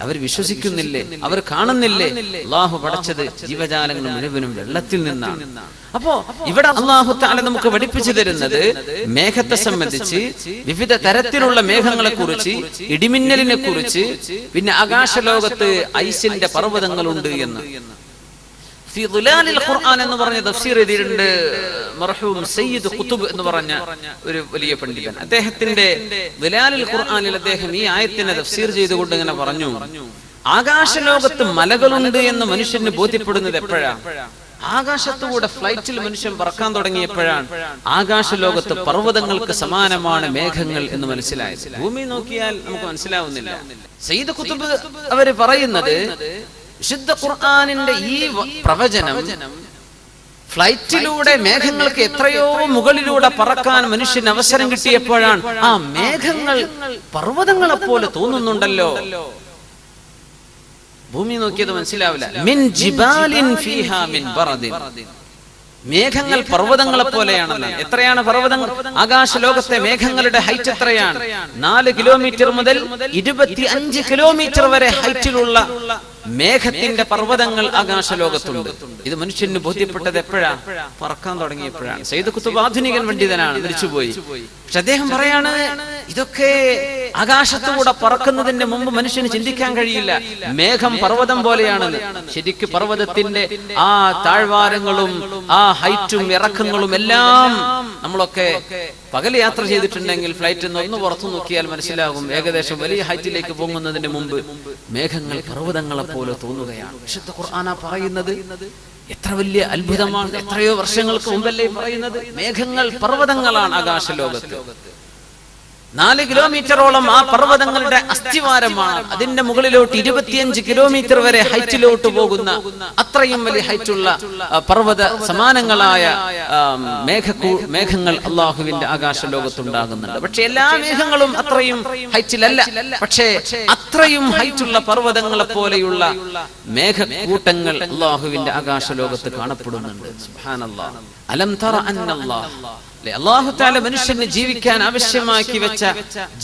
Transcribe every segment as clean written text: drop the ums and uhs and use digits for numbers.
അവർ വിശ്വസിക്കുന്നില്ലേ? അവർ കാണുന്നില്ലേ? അല്ലാഹു പടച്ചത് ജീവജാലങ്ങൾ മുഴുവനും വെള്ളത്തിൽ നിന്നാണ്. അപ്പോ ഇവിടെ അല്ലാഹു തആല നമുക്ക് പഠിപ്പിച്ചു തരുന്നത് മേഘത്തെ സംബന്ധിച്ച്, വിവിധ തരത്തിലുള്ള മേഘങ്ങളെ കുറിച്ച്, ഇടിമിന്നലിനെ കുറിച്ച്, പിന്നെ ആകാശലോകത്ത് ഐസിന്റെ പർവ്വതങ്ങളുണ്ട് എന്ന്. ഫി ദുലാലിൽ ഖുർആൻ എന്ന് പറഞ്ഞ തഫ്സീർ എഴുതിയിട്ടുണ്ട് മർഹൂം സയ്യിദ് ഖുതുബ് എന്ന് പറഞ്ഞ ഒരു വലിയ പണ്ഡിതൻ. അദ്ദേഹത്തിന്റെ ദുലാലിൽ ഖുർആനിൽ അദ്ദേഹം ഈ ആയത്തിനെ തഫ്സീർ ചെയ്തുകൊണ്ട് ഇങ്ങനെ പറഞ്ഞു, ആകാശലോകത്ത് മലകളുണ്ട് എന്ന് മനുഷ്യന് ബോധ്യപ്പെടുന്നത് എപ്പോഴാണ്? ആകാശത്തുകൂടെ ഫ്ലൈറ്റിൽ മനുഷ്യൻ പറക്കാൻ തുടങ്ങിയപ്പോഴാണ് ആകാശലോകത്ത് പർവ്വതങ്ങൾക്ക് സമാനമാണ് മേഘങ്ങൾ എന്ന് മനസ്സിലായത്. ഭൂമി നോക്കിയാൽ നമുക്ക് മനസ്സിലാവുന്നില്ല. സയ്യിദ് ഖുതുബ് അവര് പറയുന്നത്, വിശുദ്ധ ഖുർആനിന്റെ ഈ പ്രവചനം ഫ്ലൈറ്റിലൂടെ മേഘങ്ങൾക്ക് എത്രയോ മുകളിലൂടെ പറക്കാൻ മനുഷ്യന് അവസരം കിട്ടിയപ്പോഴാണ് ആ മേഘങ്ങൾ പർവ്വതങ്ങളെ പോലെ തോന്നുന്നുണ്ടല്ലോ. ഭൂമി നോക്കിയത് മനസ്സിലാവില്ല. മിൻ ജിബാലിൻ ഫീഹാ മിൻ ബറദിൻ, മേഘങ്ങൾ പർവ്വതങ്ങളെ പോലെയാണെന്ന്. എത്രയാണ് പർവ്വതങ്ങൾ? ആകാശലോകത്തെ മേഘങ്ങളുടെ ഹൈറ്റ് എത്രയാണ്? 4 കിലോമീറ്റർ മുതൽ 25 കിലോമീറ്റർ വരെ ഹൈറ്റിലുള്ള മേഘത്തിന്റെ പർവ്വതങ്ങൾ ആകാശലോകത്തുണ്ട്. ഇത് മനുഷ്യന് ബോധ്യപ്പെട്ടത് എപ്പോഴാ? പറക്കാൻ തുടങ്ങിയപ്പോഴാണ്. സയ്യിദ് ഖുതുബ് ആധുനികൻ പണ്ഡിതനാണ്, മരിച്ചുപോയി. പക്ഷെ അദ്ദേഹം പറയാണ്, ഇതൊക്കെ ആകാശത്തുകൂടെ പറക്കുന്നതിന് മുമ്പ് മനുഷ്യന് ചിന്തിക്കാൻ കഴിയില്ല. മേഘം പർവ്വതം പോലെയാണെന്ന്. ശരിക്കും പർവ്വതത്തിന്റെ ആ താഴ്വാരങ്ങളും ആ ഹൈറ്റും ഇറക്കങ്ങളും എല്ലാം നമ്മളൊക്കെ പകൽ യാത്ര ചെയ്തിട്ടുണ്ടെങ്കിൽ ഫ്ലൈറ്റിൽ നിന്ന് ഒന്ന് പുറത്തു നോക്കിയാൽ മനസ്സിലാകും, ഏകദേശം വലിയ ഹൈറ്റിലേക്ക് പോകുന്നതിന് മുമ്പ് മേഘങ്ങൾ പർവ്വതങ്ങളെ പോലെ തോന്നുകയാണ്. വിശുദ്ധ ഖുർആന പറയുന്നത് എത്ര വലിയ അത്ഭുതമാണ്! എത്രയോ വർഷങ്ങൾക്ക് മുമ്പല്ലേ പറയുന്നത്? മേഘങ്ങൾ പർവ്വതങ്ങളാണ് ആകാശലോകത്ത്. 4 കിലോമീറ്ററോളം ആ പർവ്വതങ്ങളുടെ അസ്ഥിവാരമാണ്. അതിന്റെ മുകളിലോട്ട് 25 കിലോമീറ്റർ വരെ ഹൈറ്റിലോട്ട് പോകുന്ന അത്രയും വലിയ ഹൈറ്റുള്ള പർവ്വത സമാനങ്ങളായ മേഘങ്ങൾ അള്ളാഹുവിന്റെ ആകാശലോകത്തുണ്ടാകുന്നുണ്ട്. പക്ഷെ എല്ലാ മേഘങ്ങളും അത്രയും ഹൈറ്റിലല്ല. പക്ഷേ അത്രയും ഹൈറ്റുള്ള പർവ്വതങ്ങളെ പോലെയുള്ള മേഘക്കൂട്ടങ്ങൾ അള്ളാഹുവിന്റെ ആകാശലോകത്ത് കാണപ്പെടുന്നുണ്ട്. സുബ്ഹാനല്ലാഹ്. അലം തറ അന്നല്ലാഹ്, അല്ലാഹു തആല മനുഷ്യന് ജീവിക്കാൻ ആവശ്യമാക്കി വെച്ച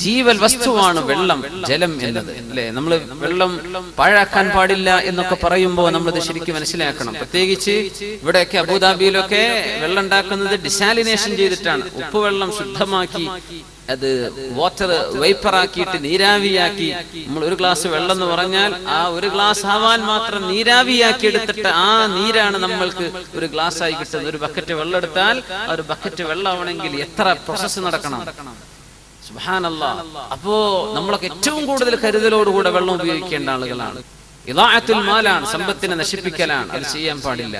ജീവൽ വസ്തുവാണ് വെള്ളം, ജലം എന്നത്. അല്ലെ, നമ്മൾ വെള്ളം പാഴാക്കാൻ പാടില്ല എന്നൊക്കെ പറയുമ്പോൾ നമ്മളത് ശരിക്കും മനസ്സിലാക്കണം. പ്രത്യേകിച്ച് ഇവിടെയൊക്കെ അബുദാബിയിലൊക്കെ വെള്ളം ഉണ്ടാക്കുന്നത് ഡിസാലിനേഷൻ ചെയ്തിട്ടാണ്. ഉപ്പുവെള്ളം ശുദ്ധമാക്കി അത് വാട്ടർ വേപ്പറാക്കിയിട്ട് നീരാവിയാക്കി, നമ്മൾ ഒരു ഗ്ലാസ് വെള്ളം എന്ന് പറഞ്ഞാൽ ആ ഒരു ഗ്ലാസ് ആവാൻ മാത്രം നീരാവിയാക്കി എടുത്തിട്ട് ആ നീരാണ് നമ്മൾക്ക് ഒരു ഗ്ലാസ് ആയി കിട്ടുന്നത്. ഒരു ബക്കറ്റ് വെള്ളം എടുത്താൽ ആ ഒരു ബക്കറ്റ് വെള്ളമാണെങ്കിൽ എത്ര പ്രോസസ്സ് നടക്കണം! സുബ്ഹാനല്ലാഹ്. അപ്പോ നമ്മളൊക്കെ ഏറ്റവും കൂടുതൽ കരുതലോടുകൂടെ വെള്ളം ഉപയോഗിക്കേണ്ട ആളുകളാണ്. ഇളാഅത്തുൽ മാലാണ്, സമ്പത്തിനെ നശിപ്പിക്കലാണ്. അത് ചെയ്യാൻ പാടില്ല.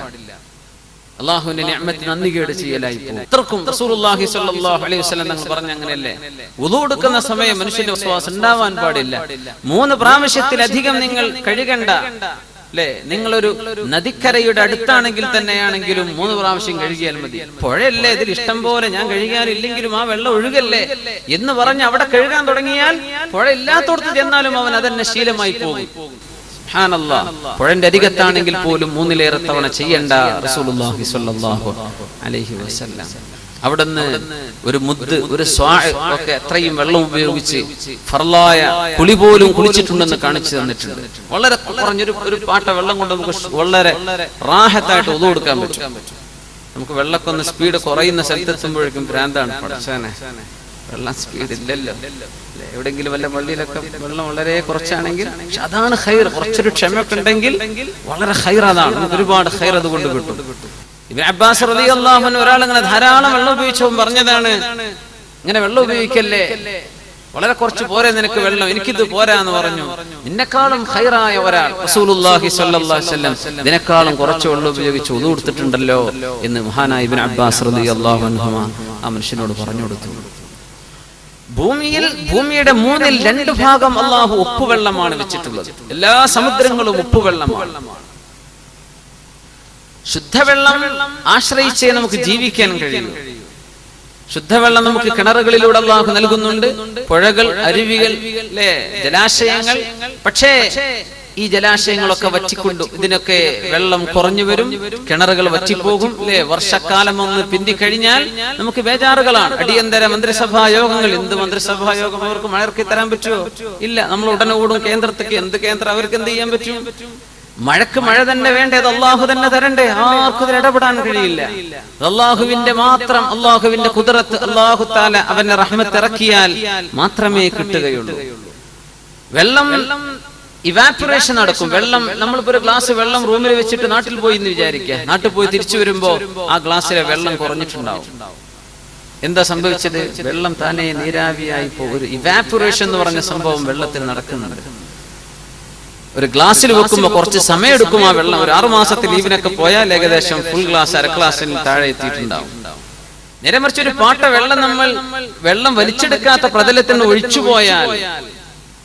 അല്ലാഹുവിന്റെ നിഅമത്ത് നന്ദികേട് ചെയ്യലായി പോകും. അത്രക്കും റസൂലുള്ളാഹി സ്വല്ലല്ലാഹു അലൈഹി വസല്ലം തങ്ങൾ പറഞ്ഞ അങ്ങനെയല്ലേ, വുളു എടുക്കുന്ന സമയം മനുഷ്യന്റെ വസ്വാസ് ഉണ്ടാവാൻ പാടില്ല. 3 പ്രാവശ്യത്തിലധികം നിങ്ങൾ കഴുകണ്ട. അല്ലെ, നിങ്ങളൊരു നദിക്കരയുടെ അടുത്താണെങ്കിൽ തന്നെയാണെങ്കിലും 3 പ്രാവശ്യം കഴുകിയാൽ മതി. പുഴയല്ലേ, ഇതിൽ ഇഷ്ടം പോലെ ഞാൻ കഴുകാനില്ലെങ്കിലും ആ വെള്ളം ഒഴുകല്ലേ എന്ന് പറഞ്ഞ് അവിടെ കഴുകാൻ തുടങ്ങിയാൽ പുഴ ഇല്ലാത്തോടത്ത് ചെന്നാലും അവൻ അതന്നെ ശീലമായി പോകും. സുബ്ഹാനല്ലാഹ്. പുഴന്റെ അരികത്താണെങ്കിൽ പോലും 3-ലേറെ തവണ ചെയ്യണ്ട റസൂലുള്ളാഹി സ്വല്ലല്ലാഹു അലൈഹി വസല്ലം. അവിടുന്ന് ഒരു മുദ്ദ്, ഒരു സ്വാഅ് ഒക്കെ അത്രയും വെള്ളം ഉപയോഗിച്ച് ഫർളായ കുളി പോലും കുളിച്ചിട്ടുണ്ടെന്ന് കാണിച്ചു തന്നിട്ടുണ്ട്. വളരെ കുറഞ്ഞൊരു പാട്ട വെള്ളം കൊണ്ട് നമുക്ക് വളരെ റാഹത്തായിട്ട് ഒതു കൊടുക്കാൻ പറ്റും. നമുക്ക് വെള്ളമൊക്കെ ഒന്ന് സ്പീഡ് കുറയുന്ന സ്ഥലത്തെത്തുമ്പോഴേക്കും ഭ്രാന്താണ്. പടച്ചോനെ, വെള്ളം സ്പീഡ് ഇല്ലല്ലോ. എവിടെങ്കിലും വല്ല പള്ളിയിലൊക്കെ വെള്ളം വളരെ കുറച്ചാണെങ്കിൽ, പക്ഷെ അതാണ് ഖൈർ. കുറച്ചൊരു ക്ഷമയൊക്കെ ഉണ്ടെങ്കിൽ വളരെ ഖൈർ. അതാണ് നമുക്ക് ഒരുപാട് ഖൈർ അതുകൊണ്ട് കിട്ടും. ഇബ്നു അബ്ബാസ് റളിയല്ലാഹു അൻഹു ഒരാളിങ്ങനെ ധാരാളം വെള്ളം ഉപയോഗിച്ചപ്പോൾ പറഞ്ഞതാണ്, ഇങ്ങനെ വെള്ളം ഉപയോഗിക്കല്ലേ, വളരെ കുറച്ച് പോരെ നിനക്ക് വെള്ളം, എനിക്കിത് പോരാ എന്ന് പറഞ്ഞു. നിന്നെക്കാളും ഖൈറായ ഒരാൾ റസൂലുള്ളാഹി സ്വല്ലല്ലാഹു അലൈഹി വസല്ലം ഇതിനേക്കാളും കുറച്ച് വെള്ളം ഉപയോഗിച്ച് ഉദു കൊടുത്തിട്ടുണ്ടല്ലോ എന്ന് മഹാനായ ഇബ്നു അബ്ബാസ് റളിയല്ലാഹു അൻഹു ആ മനുഷ്യനോട് പറഞ്ഞു കൊടുത്തു. ഭൂമിയുടെ 2/3 ഭാഗം അല്ലാഹു ഉപ്പുവെള്ളമാണ് വെച്ചിട്ടുള്ളത്. എല്ലാ സമുദ്രങ്ങളും ഉപ്പുവെള്ളമാണ്. ശുദ്ധവെള്ളം ആശ്രയിച്ചേ നമുക്ക് ജീവിക്കാൻ കഴിയും. ശുദ്ധവെള്ളം നമുക്ക് കിണറുകളിലൂടെ അല്ലാഹു നൽകുന്നുണ്ട്, പുഴകൾ, അരുവികൾ, ജലാശയങ്ങൾ. പക്ഷേ ഈ ജലാശയങ്ങളൊക്കെ വറ്റിക്കൊണ്ടു, ഇതിനൊക്കെ വെള്ളം കുറഞ്ഞു വരും, കിണറുകൾ വറ്റിപ്പോകും അല്ലെ. വർഷക്കാലം ഒന്ന് പിന്തിക്കഴിഞ്ഞാൽ നമുക്ക് ബേജാറുകളാണ്. അടിയന്തര മന്ത്രിസഭാ യോഗങ്ങൾ, എന്ത് മന്ത്രിസഭാ യോഗം അവർക്ക് മഴയ്ക്ക് തരാൻ പറ്റുമോ? ഇല്ല. നമ്മൾ ഉടനെ ഓടും കേന്ദ്രത്തേക്ക്. എന്ത് കേന്ദ്രം? അവർക്ക് എന്ത് ചെയ്യാൻ പറ്റും? മഴക്ക് മഴ തന്നെ വേണ്ടേ? അത് അള്ളാഹു തന്നെ തരണ്ടേ? ആർക്കും ഇതിൽ ഇടപെടാൻ കഴിയില്ല. അള്ളാഹുവിന്റെ മാത്രം, അള്ളാഹുവിന്റെ ഖുദ്റത്ത്, അള്ളാഹു തആല അവന്റെ റഹ്മത്ത് ഇറക്കിയാൽ മാത്രമേ കിട്ടുകയുള്ളൂ. വെള്ളം ഇവാപറേഷൻ നടക്കും. വെള്ളം, നമ്മളിപ്പോ ഒരു ഗ്ലാസ് വെള്ളം റൂമിൽ വെച്ചിട്ട് നാട്ടിൽ പോയി എന്ന് വിചാരിക്കുക. നാട്ടിൽ പോയി തിരിച്ചു വരുമ്പോ ആ ഗ്ലാസ്സിലെ വെള്ളം കുറഞ്ഞിട്ടുണ്ടാവും. എന്താ സംഭവിച്ചത്? വെള്ളം താനെ നീരാവിയായി പോകും. ഒരു ഇവാപറേഷൻ എന്ന് പറഞ്ഞ സംഭവം വെള്ളത്തിൽ നടക്കുന്നുണ്ട്. ഒരു ഗ്ലാസ്സിൽ വെക്കുമ്പോൾ കുറച്ച് സമയം എടുക്കും ആ വെള്ളം. ഒരു 6 മാസത്തെ ലീവിനൊക്കെ പോയാൽ ഏകദേശം ഫുൾ ഗ്ലാസ്, അര ഗ്ലാസ്സിന് താഴെ എത്തിയിട്ടുണ്ടാവും. നേരെ മറിച്ച് ഒരു പാട്ട വെള്ളം നമ്മൾ വെള്ളം വലിച്ചെടുക്കാത്ത പ്രതലത്തിന് ഒഴിച്ചു പോയാൽ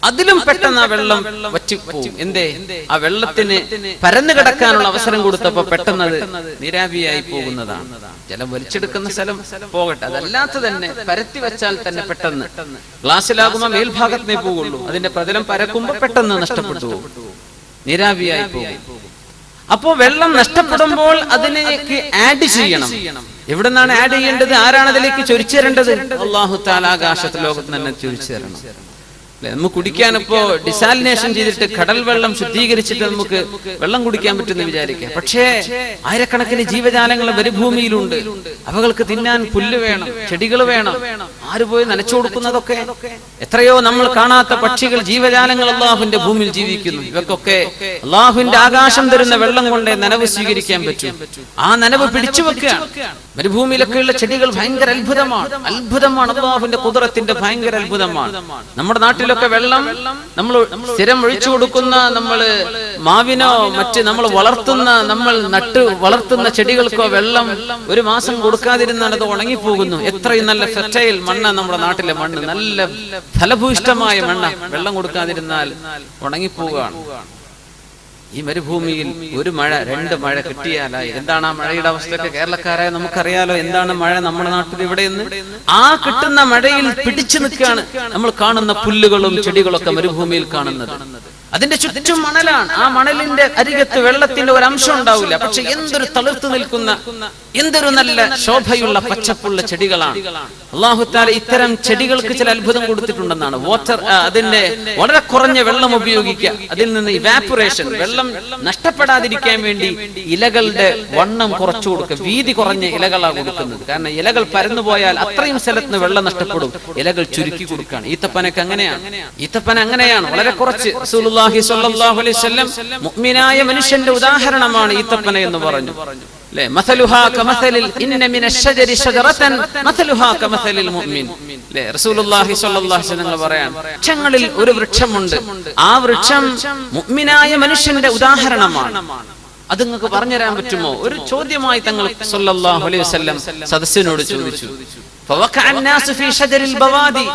അതിലും പെട്ടെന്ന് ആ വെള്ളം വറ്റിപ്പോവും. എന്തേ? ആ വെള്ളത്തിന് പരന്നു കിടക്കാനുള്ള അവസരം കൊടുത്തപ്പോ പെട്ടെന്ന് അത് നീരാവിയായി പോകുന്നതാണ്. ജലം വലിച്ചെടുക്കുന്ന സ്ഥലം പോകട്ടെ, അതല്ലാത്ത തന്നെ പരത്തി വെച്ചാൽ തന്നെ പെട്ടെന്ന് ഗ്ലാസ്സിലാകുമ്പോൾ മേൽഭാഗത്തിനേ പോകുള്ളൂ. അതിന്റെ പ്രതലം പരക്കുമ്പോൾ പെട്ടെന്ന് നഷ്ടപ്പെട്ടു പോകും, നീരാവിയായി പോകും. അപ്പോ വെള്ളം നഷ്ടപ്പെടുമ്പോൾ അതിലേക്ക് ആഡ് ചെയ്യണം. എവിടെ നിന്നാണ് ആഡ് ചെയ്യേണ്ടത്? ആരാണ് അതിലേക്ക് ചൊരിച്ചു തരേണ്ടത്? അല്ലാഹു തആല ആകാശത്ത് ലോകത്ത് തന്നെ ചൊരിച്ചു തരണം. നമുക്ക് കുടിക്കാൻ ഇപ്പോ ഡിസാലിനേഷൻ ചെയ്തിട്ട് കടൽ വെള്ളം ശുദ്ധീകരിച്ചിട്ട് നമുക്ക് വെള്ളം കുടിക്കാൻ പറ്റുമെന്ന് വിചാരിക്കാം. പക്ഷേ ആയിരക്കണക്കിന് ജീവജാലങ്ങൾ മരുഭൂമിയിലുണ്ട്. അവകൾക്ക് തിന്നാൻ പുല്ല് വേണം, ചെടികൾ വേണം. ആര് പോയി നനച്ചു കൊടുക്കുന്നതൊക്കെ? എത്രയോ നമ്മൾ കാണാത്ത പക്ഷികൾ, ജീവജാലങ്ങൾ അള്ളാഹുവിന്റെ ഭൂമിയിൽ ജീവിക്കുന്നു. ഇവർക്കൊക്കെ അള്ളാഹുവിന്റെ ആകാശം തരുന്ന വെള്ളം കൊണ്ടേ നനവ് സ്വീകരിക്കാൻ പറ്റും. ആ നനവ് പിടിച്ചു വെക്കുക. മരുഭൂമിയിലൊക്കെയുള്ള ചെടികൾ ഭയങ്കര അത്ഭുതമാണ്. അള്ളാഹുവിന്റെ ഖുദ്റത്തിന്റെ ഭയങ്കര അത്ഭുതമാണ്. നമ്മുടെ നാട്ടിലൊക്കെ വെള്ളം നമ്മൾ സ്ഥിരം ഒഴിച്ചു കൊടുക്കുന്ന, നമ്മള് മാവിനോ മറ്റ് നമ്മൾ വളർത്തുന്ന, നമ്മൾ നട്ട് വളർത്തുന്ന ചെടികൾക്കോ വെള്ളം 1 മാസം കൊടുക്കാതിരുന്നാൽ അത് ഉണങ്ങിപ്പോകുന്നു. എത്രയും നല്ല ഫെർട്ടൈൽ മണ്ണ നമ്മുടെ നാട്ടിലെ മണ്ണ്, നല്ല ഫലഭൂയിഷ്ടമായ മണ്ണ. വെള്ളം കൊടുക്കാതിരുന്നാൽ ഉണങ്ങിപ്പോവുകയാണ്. ഈ മരുഭൂമിയിൽ 1 മഴ 2 മഴ കിട്ടിയാലായി. എന്താണ് ആ മഴയുടെ അവസ്ഥയൊക്കെ? കേരളക്കാരായ നമുക്കറിയാലോ എന്താണ് മഴ നമ്മുടെ നാട്ടിൽ ഇവിടെയെന്ന്. ആ കിട്ടുന്ന മഴയിൽ പിടിച്ചു നിൽക്കുകയാണ് നമ്മൾ കാണുന്ന പുല്ലുകളും ചെടികളൊക്കെ മരുഭൂമിയിൽ കാണുന്നത്. അതിന്റെ ചുറ്റും മണലാണ്. ആ മണലിന്റെ അരികത്ത് വെള്ളത്തിന്റെ ഒരു അംശം ഉണ്ടാവില്ല. പക്ഷെ എന്തൊരു തളിർത്തു നിൽക്കുന്ന, എന്തൊരു നല്ല ശോഭയുള്ള പച്ചപ്പുള്ള ചെടികളാണ്. അല്ലാഹു തആല ഇത്തരം ചെടികൾക്ക് ചില അത്ഭുതം കൊടുത്തിട്ടുണ്ടെന്നാണ്. വാട്ടർ, അതിന്റെ വളരെ കുറഞ്ഞ വെള്ളം ഉപയോഗിക്കുക, അതിൽ നിന്ന് ഇവാപറേഷൻ, വെള്ളം നഷ്ടപ്പെടാതിരിക്കാൻ വേണ്ടി ഇലകളുടെ വണ്ണം കുറച്ചു കൊടുക്കുക. വീതി കുറഞ്ഞ ഇലകളാണ് കൊടുക്കുന്നത്. കാരണം ഇലകൾ പരന്നുപോയാൽ അത്രയും സ്ഥലത്ത് വെള്ളം നഷ്ടപ്പെടും. ഇലകൾ ചുരുക്കി കൊടുക്കുകയാണ്. ഈത്തപ്പനക്ക് അങ്ങനെയാണ്. ഈത്തപ്പന അങ്ങനെയാണ്, വളരെ കുറച്ച്. റസൂലുള്ളാഹി സ്വല്ലല്ലാഹു അലൈഹി വസല്ലം മുഅ്മിനായ മനുഷ്യന്റെ ഉദാഹരണമാണ് ഈത്തപ്പന എന്ന് പറഞ്ഞു. അല്ലേ? മസലുഹാ കമസലിൽ ഇന്ന മിനശ് ശജരി ശജറതൻ മസലുഹാ കമസലിൽ മുഅ്മിൻ. അല്ലേ? റസൂലുള്ളാഹി സ്വല്ലല്ലാഹു അലൈഹി വസല്ലം പറയാൻ, വൃക്ഷങ്ങളിൽ ഒരു വൃക്ഷമുണ്ട്, ആ വൃക്ഷം മുഅ്മിനായ മനുഷ്യന്റെ ഉദാഹരണമാണ്. അത് നിങ്ങൾക്ക് പറഞ്ഞു തരാൻ പറ്റുമോ? ഒരു ചോദ്യമായി തങ്ങൾ സ്വല്ലല്ലാഹു അലൈഹി വസല്ലം സദസ്സിനോട് ചോദിച്ചു.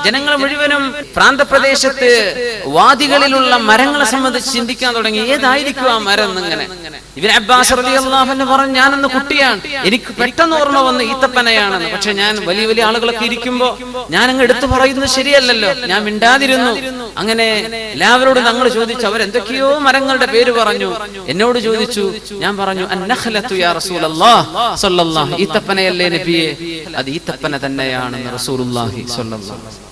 ജനങ്ങൾ മുഴുവനും പ്രാന്തപ്രദേശത്ത് വാദികളിലുള്ള മരങ്ങളെ സംബന്ധിച്ച് ചിന്തിക്കാൻ തുടങ്ങി. ഏതായിരിക്കും ആ മരം എന്നിങ്ങനെ. ഇബ്നു അബ്ബാസ് റളിയല്ലാഹു അൻഹു പറഞ്ഞു, ഞാനന്ന് കുട്ടിയാണ്, എനിക്ക് പെട്ടെന്ന് ഓർമ്മ വന്ന് ഈത്തപ്പനയാണെന്ന്. പക്ഷെ ഞാൻ വലിയ വലിയ ആളുകളൊക്കെ ഇരിക്കുമ്പോ ഞാൻ അങ്ങ് എടുത്തു പറയുന്നത് ശരിയല്ലല്ലോ, ഞാൻ മിണ്ടാതിരുന്നു. അങ്ങനെ എല്ലാവരോടും ഞങ്ങൾ ചോദിച്ചു. അവരെന്തൊക്കെയോ മരങ്ങളുടെ പേര് പറഞ്ഞു. എന്നോട് ചോദിച്ചു. ഞാൻ പറഞ്ഞു, അന്നഖലത്തു യാ റസൂലല്ലാഹ് സ്വല്ലല്ലാഹു, ഈത്തപ്പനയല്ലേ നബിയേ? അത് ഈത്തപ്പന തന്നെയാണെന്ന് റസൂലുള്ളാഹി സ്വല്ലല്ലാഹു അലൈഹി വസല്ലം.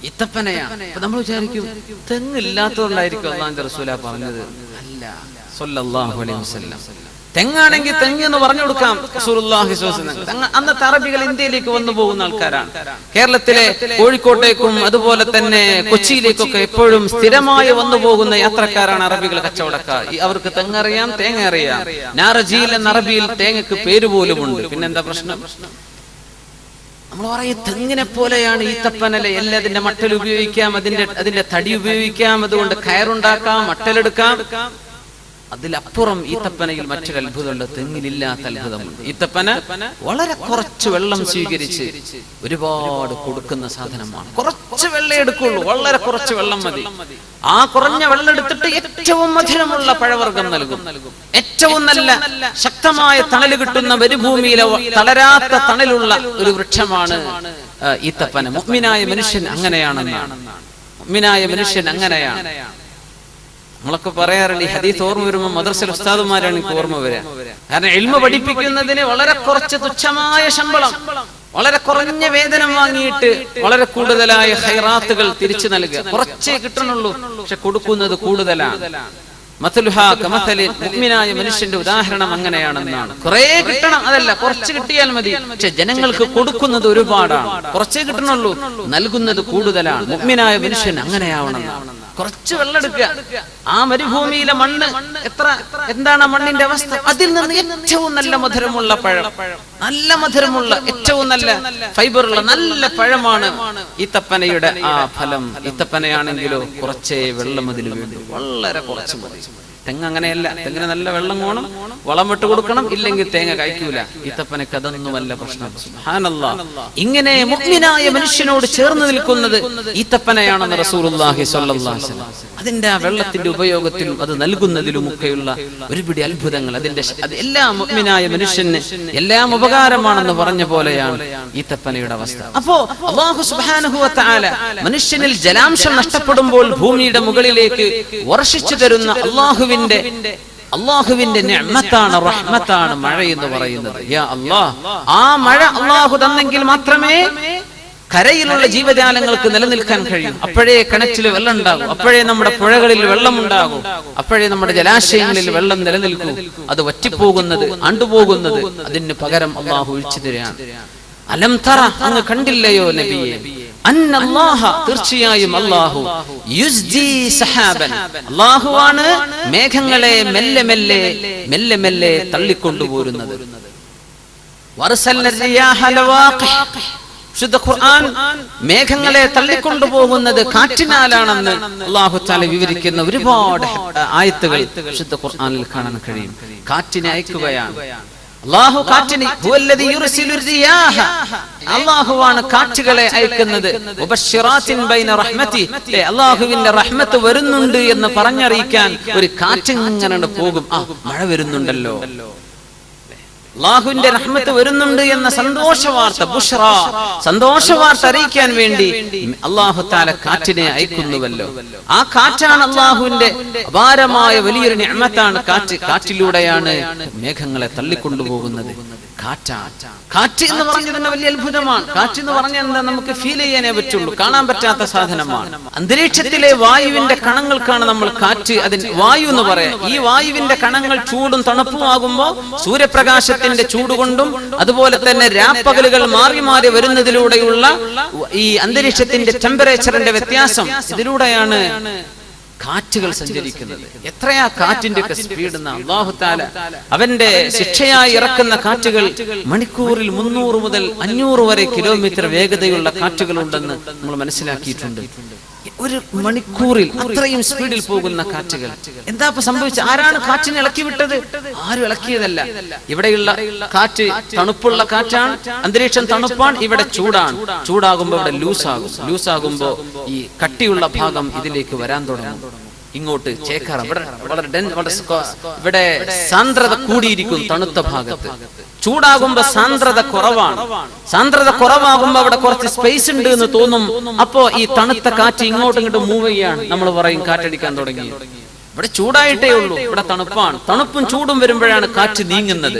ഈത്തപ്പനയാണ്. അപ്പൊ നമ്മൾ വിചാരിക്കും തെങ്ങില്ലാത്തതുകൊണ്ടായിരിക്കും അല്ലാഹുവിന്റെ റസൂലാ പറഞ്ഞത്. അല്ല, സ്വല്ലല്ലാഹു അലൈഹി വസല്ലം. തെങ്ങാണെങ്കിൽ തെങ്ങ് എന്ന് പറഞ്ഞു കൊടുക്കാം റസൂലുള്ളാഹി സ്വല്ലല്ലാഹു അലൈഹി വസല്ലം. അന്നത്തെ അറബികൾ ഇന്ത്യയിലേക്ക് വന്നു പോകുന്ന ആൾക്കാരാണ്. കേരളത്തിലെ കോഴിക്കോട്ടേക്കും അതുപോലെ തന്നെ കൊച്ചിയിലേക്കൊക്കെ എപ്പോഴും സ്ഥിരമായി വന്നു പോകുന്ന യാത്രക്കാരാണ് അറബികൾ, കച്ചവടക്കാർ. അവർക്ക് തെങ്ങറിയാം, തേങ്ങ അറിയാം. നാറജീൽ എന്ന അറബിയിൽ തേങ്ങക്ക് പേര് പോലുമുണ്ട്. പിന്നെന്താ പ്രശ്നം? നമ്മൾ പറയും തെങ്ങിനെ പോലെയാണ് ഈത്തപ്പനലെ. എല്ലാതിന്റെ മട്ടൽ ഉപയോഗിക്കാം, അതിന്റെ തടി ഉപയോഗിക്കാം, അതുകൊണ്ട് കയറുണ്ടാക്കാം, മട്ടലെടുക്കാം. അതിലപ്പുറം ഈത്തപ്പനയിൽ മറ്റൊരു അത്ഭുതമുണ്ട്. തെങ്ങിലില്ലാത്ത അത്ഭുതമുണ്ട്. ഈത്തപ്പന വളരെ കുറച്ച് വെള്ളം സ്വീകരിച്ച് ഒരുപാട് കൊടുക്കുന്ന സാധനമാണ്. കുറച്ച് വെള്ളം എടുക്കുള്ളൂ, വളരെ കുറച്ച് വെള്ളം മതി. ആ കുറഞ്ഞ വെള്ളം എടുത്തിട്ട് ഏറ്റവും മധുരമുള്ള പഴവർഗ്ഗം നൽകും. ഏറ്റവും നല്ല ശക്തമായ തണല് കിട്ടുന്ന മരുഭൂമിയിലെ തളരാത്ത തണലുള്ള ഒരു വൃക്ഷമാണ് ഈത്തപ്പന. മുഅ്മിനായ മനുഷ്യൻ അങ്ങനെയാണെന്നാണ്. മുഅ്മിനായ മനുഷ്യൻ അങ്ങനെയാണ്. നമ്മളൊക്കെ പറയാറുണ്ട് ഈ ഹദീസ് ഓർമ്മ വരുമ്പോൾ മദ്രസയിൽ ഉസ്താദുമാരാണ് എനിക്ക് ഓർമ്മ വരിക. കാരണം ഇൽമ പഠിപ്പിക്കുന്നതിന് വളരെ കുറച്ച് തുച്ഛമായ ശമ്പളം, വളരെ കുറഞ്ഞ വേതനം വാങ്ങിയിട്ട് വളരെ കൂടുതലായ ഖൈറാത്തുകൾ തിരിച്ചു നൽകുക. കുറച്ചേ കിട്ടണുള്ളൂ, പക്ഷെ കൊടുക്കുന്നത് കൂടുതലാണ്. മുഅ്മിനായ മനുഷ്യന്റെ ഉദാഹരണം അങ്ങനെയാണെന്നാണ്. കുറെ കിട്ടണം അതല്ല, കുറച്ച് കിട്ടിയാൽ മതി, പക്ഷെ ജനങ്ങൾക്ക് കൊടുക്കുന്നത് ഒരുപാടാണ്. കുറച്ചേ കിട്ടണുള്ളൂ, നൽകുന്നത് കൂടുതലാണ്. മുഅ്മിനായ മനുഷ്യൻ അങ്ങനെയാവണമെന്നാണ്. കുറച്ച് വെള്ളം എടുക്കുക, ആ മരുഭൂമിയിലെ മണ്ണ് എന്താണ് ആ മണ്ണിന്റെ അവസ്ഥ? അതിൽ നിന്ന് ഏറ്റവും നല്ല മധുരമുള്ള പഴം, നല്ല മധുരമുള്ള ഏറ്റവും നല്ല ഫൈബറുള്ള നല്ല പഴമാണ് ഈത്തപ്പനയുടെ ആ ഫലം. ഈത്തപ്പനയാണെങ്കിലോ കുറച്ചേ വെള്ളം അതിൽ വേണ്ടു, വളരെ കുറച്ച് മതി. തെങ്ങ് അങ്ങനെയല്ല, തെങ്ങിന് നല്ല വെള്ളം വേണം, വളം വിട്ട് കൊടുക്കണം, ഇല്ലെങ്കിൽ തേങ്ങ കഴിക്കൂല. ഈത്തപ്പനക്ക് അതൊന്നുമല്ല പ്രശ്നം. സുബ്ഹാനല്ലാഹ്, ഇങ്ങനെ മുഅ്മിനായ മനുഷ്യനോട് ചേർന്ന് നിൽക്കുന്നത് ഈത്തപ്പനയാണെന്ന് റസൂലുള്ളാഹി സ്വല്ലല്ലാഹു അലൈഹി വസല്ലം. അതിന്റെ ആ വെള്ളത്തിന്റെ ഉപയോഗത്തിലും അത് നൽകുന്നതിലുമൊക്കെയുള്ള ഒരുപിടി അത്ഭുതങ്ങൾ, അതിന്റെ എല്ലാം മുഅ്മിനായ മനുഷ്യന് എല്ലാം ഉപകാരമാണെന്ന് പറഞ്ഞ പോലെയാണ് ഈത്തപ്പനയുടെ അവസ്ഥ. അപ്പോ അല്ലാഹു സുബ്ഹാനഹു വ തആല മനുഷ്യനിൽ ജലാംശം നഷ്ടപ്പെടുമ്പോൾ ഭൂമിയുടെ മുകളിലേക്ക് വർഷിച്ചു തരുന്ന അല്ലാഹുവിന്റെ നിഅമത്താണ്, റഹ്മത്താണ് മഴ എന്ന് പറയുന്നത്. യാ അല്ലാഹ്, ആ മഴ അല്ലാഹു തന്നെങ്കിൽ മാത്രമേ കരയിലുള്ള ജീവജാലങ്ങൾക്ക് നിലനിൽക്കാൻ കഴിയും. അപ്പോഴേ കിണറ്റിൽ വെള്ളം ഉണ്ടാകും, അപ്പോഴേ നമ്മുടെ പുഴകളിൽ വെള്ളമുണ്ടാകും, അപ്പോഴേ നമ്മുടെ ജലാശയങ്ങളിൽ വെള്ളം നിലനിൽക്കൂ. അത് വറ്റിപ്പോകുന്നത്, അണ്ടുപോകുന്നത് അതിന് പകരം അല്ലാഹു ഒഴിച്ചു തരികയാണ്. അലം തറ, അങ്ങ് കണ്ടില്ലയോ നബിയെ, അന്നല്ലാഹ, തീർച്ചയായും അല്ലാഹു, യുസ്ജി സഹാബൻ, അല്ലാഹുവാണ് മേഘങ്ങളെ മെല്ലെ മെല്ലെ മെല്ലെ മെല്ലെ തള്ളിക്കൊണ്ടുപോരുന്നത്. വറസൽന റിയാഹ ലവാഖിഹ്, ശുദ്ധ ഖുർആൻ മേഘങ്ങളെ തള്ളിക്കൊണ്ടുപോകുന്നത് കാറ്റിനാലാണെന്ന് അല്ലാഹു തആല വിവരിക്കുന്ന ഒരുപാട് ആയത്തുകൾ ശുദ്ധ ഖുർആനിൽ കാണാൻ കഴിയും. കാറ്റിനെ അയക്കുകയാണ് അല്ലാഹു. കാറ്റിനെ ഹുവല്ലദീ യുർസിലു റിയാഹ, അല്ലാഹുവാണ് കാറ്റുകളെ അയക്കുന്നത്. മുബശ്ശിറാത്തിൻ ബൈന റഹ്മതി, അല്ലാഹുവിന്റെ റഹ്മത്ത് വരുന്നുണ്ട് എന്ന് പറഞ്ഞറിയിക്കാൻ ഒരു കാറ്റ് ഇങ്ങനെ പോകും. മഴ വരുന്നുണ്ടല്ലോ, അല്ലാഹുവിന്റെ റഹ്മത്ത് വരുന്നുണ്ട് എന്ന സന്തോഷ വാർത്ത, ബുഷ്റ, സന്തോഷ വാർത്ത അറിയിക്കാൻ വേണ്ടി അല്ലാഹു തആല കാറ്റിനെ അയക്കുന്നുവല്ലോ. ആ കാറ്റാണ് അല്ലാഹുവിന്റെ അപാരമായ വലിയൊരു നിഅമത്താണ് കാറ്റ്. കാറ്റിലൂടെയാണ് മേഘങ്ങളെ തള്ളിക്കൊണ്ടുപോകുന്നത്. കാറ്റ് എന്ന് പറഞ്ഞത് തന്നെ വലിയ അത്ഭുതമാണ്. കാറ്റ് എന്ന് പറഞ്ഞാൽ എന്താ, നമുക്ക് ഫീൽ ചെയ്യാനേ പറ്റുള്ളൂ, കാണാൻ പറ്റാത്ത സാധനമാണ്. അന്തരീക്ഷത്തിലെ വായുവിന്റെ കണങ്ങൾക്കാണ് നമ്മൾ കാറ്റ്, അതിന് വായു എന്ന് പറയാം. ഈ വായുവിന്റെ കണങ്ങൾ ചൂടും തണുപ്പും ആകുമ്പോൾ സൂര്യപ്രകാശത്തിന്റെ ചൂടുകൊണ്ടും അതുപോലെ തന്നെ രാപ്പകലുകൾ മാറി മാറി വരുന്നതിലൂടെയുള്ള ഈ അന്തരീക്ഷത്തിന്റെ ടെമ്പറേച്ചറിന്റെ വ്യത്യാസം, ഇതിലൂടെയാണ് കാറ്റുകൾ സഞ്ചരിക്കുന്നത്. എത്രയാ കാറ്റിന്റെ ഒക്കെ സ്പീഡ്! അല്ലാഹു തആല അവന്റെ ശിക്ഷയായി ഇറക്കുന്ന കാറ്റുകൾ മണിക്കൂറിൽ 300 മുതൽ 500 വരെ കിലോമീറ്റർ വേഗതയുള്ള കാറ്റുകൾ ഉണ്ടെന്ന് നമ്മൾ മനസ്സിലാക്കിയിട്ടുണ്ട്. ഒരു മണിക്കൂറിൽ അത്രയും സ്പീഡിൽ പോകുന്ന കാറ്റുകൾ. എന്താ ഇപ്പൊ സംഭവിച്ചത്? ആരാണ് കാറ്റിനെ ഇളക്കി വിട്ടത്? ആരും ഇളക്കിയതല്ല. ഇവിടെയുള്ള കാറ്റ് തണുപ്പുള്ള കാറ്റാണ്, അന്തരീക്ഷം തണുപ്പാണ്, ഇവിടെ ചൂടാണ്. ചൂടാകുമ്പോ ഇവിടെ ലൂസാകും, ലൂസാകുമ്പോ ഈ കട്ടിയുള്ള ഭാഗം ഇതിലേക്ക് വരാൻ തുടങ്ങും. ഇങ്ങോട്ട് ചേക്കാറ ഇവിടെ സാന്ദ്രത കൂടിയിരിക്കും തണുത്ത ഭാഗത്ത്. ചൂടാകുമ്പോ സാന്ദ്രത കുറവാണ്. സാന്ദ്രത കുറവാകുമ്പോ അവിടെ കുറച്ച് സ്പേസ് ഉണ്ട് എന്ന് തോന്നും. അപ്പോ ഈ തണുത്ത കാറ്റ് ഇങ്ങോട്ടും ഇങ്ങോട്ട് മൂവ് ചെയ്യാണ്. നമ്മൾ പറയും കാറ്റടിക്കാൻ തുടങ്ങി. ഇവിടെ ചൂടായിട്ടേ ഉള്ളൂ, ഇവിടെ തണുപ്പാണ്. തണുപ്പും ചൂടും വരുമ്പോഴാണ് കാറ്റ് നീങ്ങുന്നത്.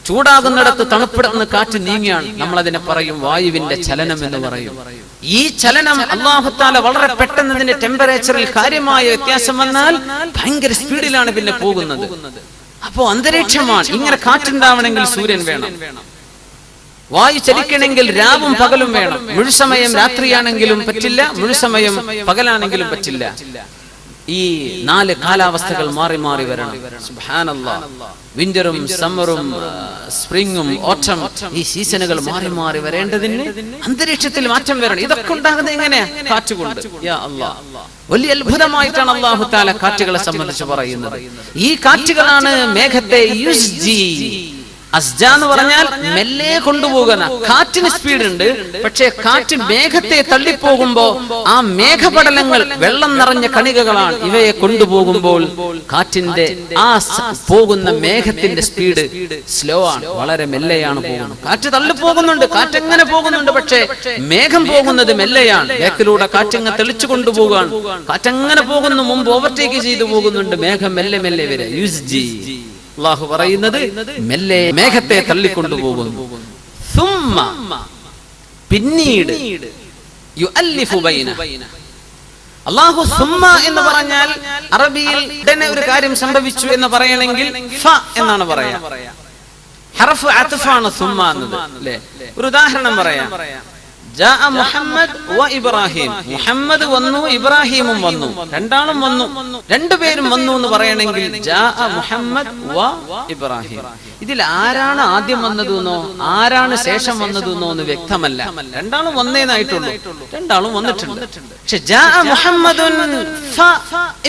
ചൂടാകുന്നിടത്ത് തണുപ്പിടുന്ന കാറ്റ് നീങ്ങിയാണ്. നമ്മൾ അതിനെ പറയും വായുവിന്റെ ചലനം എന്ന് പറയും. ഈ ചലനം അല്ലാഹു തആല വളരെ പെട്ടെന്ന് ഇതിന്റെ ടെമ്പറേച്ചറിൽ കാര്യമായ വ്യത്യാസം വന്നാൽ ഭയങ്കര സ്പീഡിലാണ് പിന്നെ പോകുന്നത്. അപ്പോ അന്തരീക്ഷമാണ്. ഇങ്ങനെ കാറ്റുണ്ടാവണമെങ്കിൽ സൂര്യൻ വേണം, വായു ചലിക്കണമെങ്കിൽ രാവും പകലും വേണം. മുഴുസമയം രാത്രിയാണെങ്കിലും പറ്റില്ല, മുഴുസമയം പകലാണെങ്കിലും പറ്റില്ല. ഈ 4 കാലാവസ്ഥകൾ മാറി മാറി വരണം. സുബ്ഹാനല്ലാഹ്, വിന്ററും സമ്മറും സ്പ്രിങ്ങും ഓട്ടം, ഈ സീസണുകൾ മാറി മാറി വരേണ്ടതിന് അന്തരീക്ഷത്തിൽ മാറ്റം വരണം. ഇതൊക്കെ ഉണ്ടാകുന്നത് എങ്ങനെയാ? കാറ്റുകൊണ്ട്. യാ അല്ലാഹ്, വലിയ അത്ഭുതമായിട്ടാണ് അല്ലാഹു തആല കാറ്റുകളെ സംബന്ധിച്ച് പറയുന്നത്. ഈ കാറ്റുകളാണ് മേഘത്തെ യുസ്ജി, അസ്ജ എന്ന് പറഞ്ഞാൽ മെല്ലെ കൊണ്ടുപോകുന്ന, കാറ്റിന് സ്പീഡ് ഉണ്ട്, പക്ഷേ കാറ്റ് മേഘത്തെ തള്ളിപ്പോകുമ്പോ ആ മേഘപടലങ്ങൾ വെള്ളം നിറഞ്ഞ കണികകളാണ്. ഇവയെ കൊണ്ടുപോകുമ്പോൾ കാറ്റിന്റെ ആ പോകുന്ന മേഘത്തിന്റെ സ്പീഡ് സ്ലോ ആണ്, വളരെ മെല്ലെയാണ് പോകുന്നത്. കാറ്റ് തള്ളിപ്പോകുന്നുണ്ട്, കാറ്റ് എങ്ങനെ പോകുന്നുണ്ട്, പക്ഷേ മേഘം പോകുന്നത് മെല്ലെയാണ്. ബേക്കിലൂടെ കാറ്റങ്ങ് തെളിച്ചു കൊണ്ടുപോകാൻ, കാറ്റങ്ങനെ പോകുന്നു, മുമ്പ് ഓവർടേക്ക് ചെയ്തു പോകുന്നുണ്ട്, മേഘം മെല്ലെ മെല്ലെ വരെ. യുസ്ജി, അല്ലാഹു പറയുന്നത് മെല്ലെ മേഘത്തെ തള്ളിക്കൊണ്ടുപോകുന്നു. സുമ്മ, പിന്നീട്, യുഅല്ലിഫു ബൈന. അല്ലാഹു സുമ്മ എന്ന് പറഞ്ഞാൽ അറബിയിൽ ഉടനെ ഒരു കാര്യം സംഭവിച്ചു എന്ന് പറയണമെങ്കിൽ ഫ എന്നാണ് പറയാ. ഹർഫ് അത്ഫാണ് സുമ്മ എന്നത്, അല്ലേ? ഒരു ഉദാഹരണം പറയാം. ജാഅ മുഹമ്മദ് വ ഇബ്രാഹിം. മുഹമ്മദ് വന്നു, ഇബ്രാഹിമും വന്നു, രണ്ടാളും വന്നു, രണ്ടുപേരും വന്നു എന്ന് പറയണമെങ്കിൽ ജാഅ മുഹമ്മദ് വ ഇബ്രാഹിം. ഇതിൽ ആരാണ് ആദ്യം വന്നതെന്നോ ആരാണ് ശേഷം വന്നതെന്നോ എന്ന് വ്യക്തമല്ല. രണ്ടാളും വന്നേനായിട്ടുള്ളൂ, രണ്ടാളും വന്നിട്ടുണ്ട്. പക്ഷെ ജാഅ മുഹമ്മദുൻ ഫ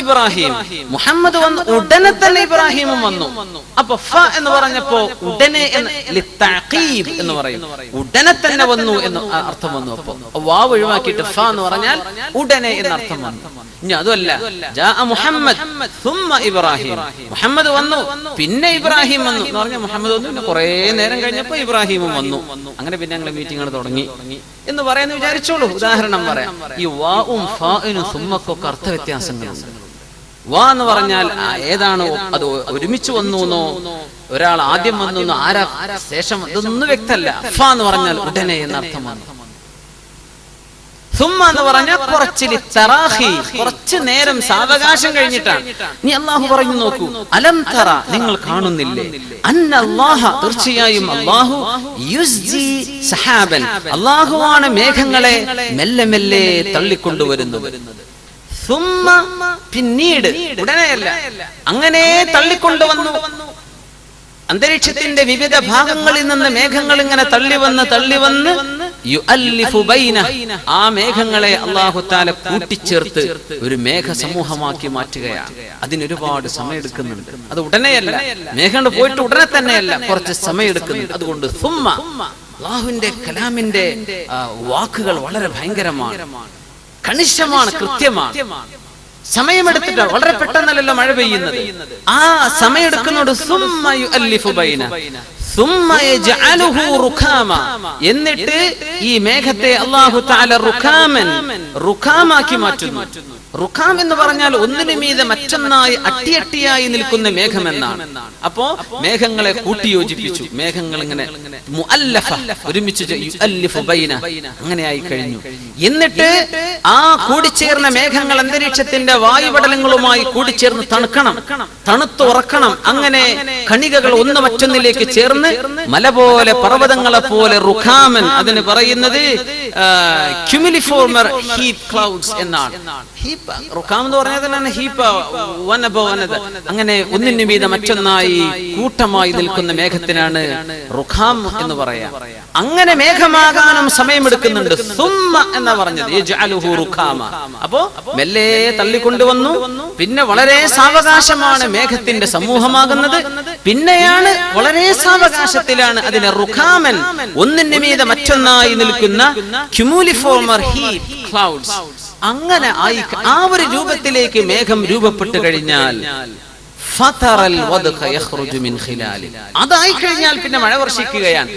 ഇബ്രാഹിം, മുഹമ്മദ് വന്നു ഉടനെ തന്നെ ഇബ്രാഹിമും വന്നു. അപ്പൊ ഫ എന്ന് പറഞ്ഞപ്പോ ഉടനെ ലിത്തഅഖീബ് എന്ന് പറയും, ഉടനെ തന്നെ വന്നു എന്ന് അർത്ഥം വന്നു. അപ്പൊ വാവ് ഒഴിവാക്കിയിട്ട് ഫ എന്ന് പറഞ്ഞാൽ ഉടനെ എന്ന അർത്ഥം വന്നു. ഇനി അതുമല്ല, ജാഅ മുഹമ്മദ് സുമ്മ ഇബ്രാഹിം, മുഹമ്മദ് വന്നു പിന്നെ ഇബ്രാഹിം വന്നു എന്ന് പറഞ്ഞാൽ മുഹമ്മദ് വന്നു, പിന്നെ കുറെ നേരം കഴിഞ്ഞപ്പോ ഇബ്രാഹിമും വന്നു. അങ്ങനെ പിന്നെ ഞങ്ങൾ മീറ്റിംഗുകൾ തുടങ്ങി എന്ന് പറയാന്ന് വിചാരിച്ചോളൂ. ഉദാഹരണം പറയാം. ഈ വാഉം ഫാഇനും സുമ്മക്കൊക്കെ അർത്ഥ വ്യത്യാസങ്ങളുണ്ട്. വാ എന്ന് പറഞ്ഞാൽ ഏതാണോ അത് ഒരുമിച്ച് വന്നു എന്നോ ഒരാൾ ആദ്യം വന്നു എന്നോ ആരാ ശേഷം, ഇതൊന്നും വ്യക്തമല്ല. ഫ എന്ന് പറഞ്ഞാൽ ഉടനെ എന്നർത്ഥം വന്നു. സുമ്മ എന്ന് പറഞ്ഞാൽ കുറച്ച് നേരം സാവകാശം കഴിഞ്ഞിട്ടാണ്. നീ അല്ലാഹു പറഞ്ഞു നോക്കൂ, അലം തറ, നിങ്ങൾ കാണുന്നില്ലേ, അന്നല്ലാഹ, തീർച്ചയായും അല്ലാഹു, യുസ്ജി സഹാബൻ, അല്ലാഹുവാണ് മേഘങ്ങളെ മെല്ലെ മെല്ലെ തള്ളിക്കൊണ്ടുവരുന്നത്. സുമ്മ, പിന്നീട്, ഉടനെയല്ല, അങ്ങനെ തള്ളിക്കൊണ്ടുവന്നു. അന്തരീക്ഷത്തിന്റെ വിവിധ ഭാഗങ്ങളിൽ നിന്ന് മേഘങ്ങൾ ഇങ്ങനെ തള്ളിവന്ന് യുഅല്ലിഫു ബൈന, ആ മേഘങ്ങളെ അല്ലാഹു തആല കൂട്ടിച്ചേർത്ത് ഒരു മേഘ സമൂഹമാക്കി മാറ്റുകയാണ്. അതിനൊരുപാട് സമയമെടുക്കുന്നുണ്ട്. അത് ഉടനെയല്ല, മേഘങ്ങൾ പോയിട്ട് ഉടനെ തന്നെയല്ല, കുറച്ച് സമയമെടുക്കുന്നുണ്ട്. അതുകൊണ്ട് സുമ്മ, അല്ലാഹുവിന്റെ കലാമിന്റെ വാക്കുകൾ വളരെ ഭയങ്കരമാണ്, കണിശമാണ്, കൃത്യമാണ്. സമയമെടുത്തിട്ട് വളരെ പെട്ടെന്നല്ലല്ലോ മഴ പെയ്യുന്നത്. ആ സമയമെടുക്കുന്നോട് സുമ്മ യുഅല്ലിഫു ബൈന, സുമ്മ യജ്അലുഹു റുഖാമ, എന്നിട്ട് ഈ മേഘത്തെ അല്ലാഹു തആല റുഖാമാക്കി മാറ്റുന്നു. റുഖാം എന്ന് പറഞ്ഞാൽ ഒന്നിനു മീതെ മറ്റൊന്നായി അട്ടിയട്ടിയായി നിൽക്കുന്ന മേഘം എന്നാണ്. അപ്പോ മേഘങ്ങളെ കൂട്ടിയോജിപ്പിച്ചു, മേഘങ്ങൾ ഇങ്ങനെ മുഅല്ലഫ, ഒരുമിച്ച് യുഅല്ലിഫു ബൈന, അങ്ങനെയായി കഴിഞ്ഞു. എന്നിട്ട് ആ കൂടിച്ചേർന്ന മേഘങ്ങൾ അന്തരീക്ഷത്തിന്റെ വായുപടലങ്ങളുമായി കൂടിച്ചേർന്ന് തണുത്തുറക്കണം. അങ്ങനെ കണികകൾ ഒന്ന് മറ്റൊന്നിലേക്ക് ചേർന്ന് മല പോലെ, പർവ്വതങ്ങളെ പോലെ, റുഖാമൻ, അതിന് പറയുന്നത് ക്യുമുലിഫോർമർ ഹീറ്റ് ക്ലൗഡ്സ് എന്നാണ്. റുഖാം എന്ന് പറഞ്ഞാൽ തന്നെയാണ് ഹീപ്പ്, അങ്ങനെ ഒന്നിനു മീതെ മറ്റൊന്നായി കൂട്ടമായി നിൽക്കുന്ന മേഘത്തിനാണ് റുഖാം എന്ന് പറയാം. അങ്ങനെ മേഘമാകാനും സമയമെടുക്കുന്നുണ്ട്. സുമ്മ എന്നാ പറഞ്ഞത്, യജ്അലുഹു റുഖാമ. അപ്പോ മെല്ലെ തള്ളിക്കൊണ്ടുവന്നു, പിന്നെ വളരെ സാവകാശമാണ് മേഘത്തിന്റെ സമൂഹമാകുന്നത്. പിന്നെയാണ് വളരെ സാവകാശത്തിലാണ് അതിനെ റുഖാമൻ, ഒന്നിനു മീതെ മറ്റൊന്നായി നിൽക്കുന്ന ക്യുമുലിഫോർമർ ഹീറ്റ് ക്ലൗഡ്സ്, അങ്ങനെ ആ ഒരു രൂപത്തിലേക്ക് മേഘം രൂപപ്പെട്ടു കഴിഞ്ഞാൽ അതായി കഴിഞ്ഞാൽ പിന്നെ മഴ വർഷിക്കുകയാണ്.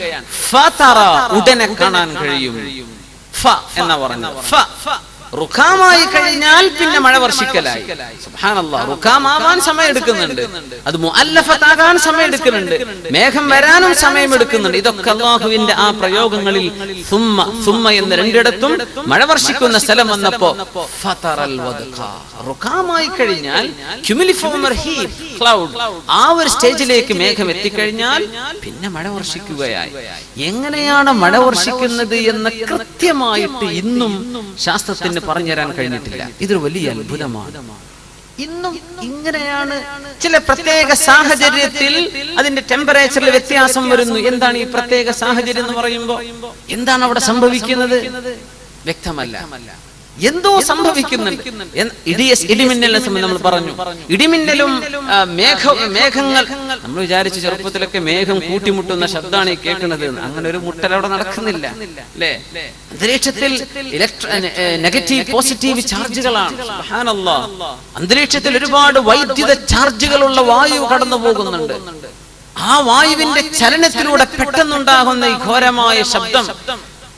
ഉടനെ കാണാൻ കഴിയും. ഫ എന്നാ പറഞ്ഞു. റുഖാമായി കഴിഞ്ഞാൽ പിന്നെ മഴ വർഷിക്കലായി. സുബ്ഹാനല്ലാഹ്, റുഖാമാവാൻ സമയമെടുക്കുന്നുണ്ട്, അത് മുഅല്ലഫത്താകാൻ സമയമെടുക്കുന്നുണ്ട്, മേഘം വരാനും സമയമെടുക്കുന്നുണ്ട്. ഇതൊക്കെ അല്ലാഹുവിന്റെ ആ പ്രയോഗങ്ങളിൽ സുമ്മ എന്ന് രണ്ടിടത്തും മഴ വർഷിക്കുന്ന സ്ഥലം വന്നപ്പോ ഫതറൽ വദ്ഖ, റുഖാമായി കഴിഞ്ഞാൽ ക്യുമുലിഫോർമർ ഹീറ്റ് ക്ലൗഡ്, ആ ഒരു സ്റ്റേജിലേക്ക് മേഘം എത്തിക്കഴിഞ്ഞാൽ പിന്നെ മഴ വർഷിക്കുകയായി. എങ്ങനെയാണ് മഴ വർഷിക്കുന്നത് എന്ന് കൃത്യമായിട്ട് ഇന്നും ശാസ്ത്രത്തിന് പറഞ്ഞു തരാൻ കഴിഞ്ഞിട്ടില്ല. ഇതൊരു വലിയ അത്ഭുതമാണ്. ഇന്നും ഇങ്ങനെയാണ്. ചില പ്രത്യേക സാഹചര്യത്തിൽ അതിന്റെ ടെമ്പറേച്ചറിൽ വ്യത്യാസം വരുന്നു. എന്താണ് ഈ പ്രത്യേക സാഹചര്യം എന്ന് പറയുമ്പോൾ? എന്താണ് അവിടെ സംഭവിക്കുന്നത്? വ്യക്തമല്ല. എന്തോ സംഭവിക്കുന്നുണ്ട്. ഇടിമിന്നലിനെ സംബന്ധിച്ച് നമ്മൾ പറഞ്ഞു. ഇടിമിന്നലും മേഘങ്ങൾ, നമ്മൾ വിചാരിച്ചു ചെറുപ്പത്തിലൊക്കെ മേഘം കൂട്ടിമുട്ടുന്ന ശബ്ദമാണ് ഈ കേൾക്കുന്നത്. അങ്ങനെ ഒരു മുട്ടൽ അവിടെ നടക്കുന്നില്ല അല്ലേ? അന്തരീക്ഷത്തിൽ നെഗറ്റീവ് പോസിറ്റീവ് ചാർജുകളാണ്. സുബ്ഹാനല്ലാഹ്. അന്തരീക്ഷത്തിൽ ഒരുപാട് വൈദ്യുത ചാർജുകളുള്ള വായു കടന്നു പോകുന്നുണ്ട്. ആ വായുവിന്റെ ചലനത്തിലൂടെ പെട്ടെന്നുണ്ടാകുന്ന ഈ ഘോരമായ ശബ്ദം,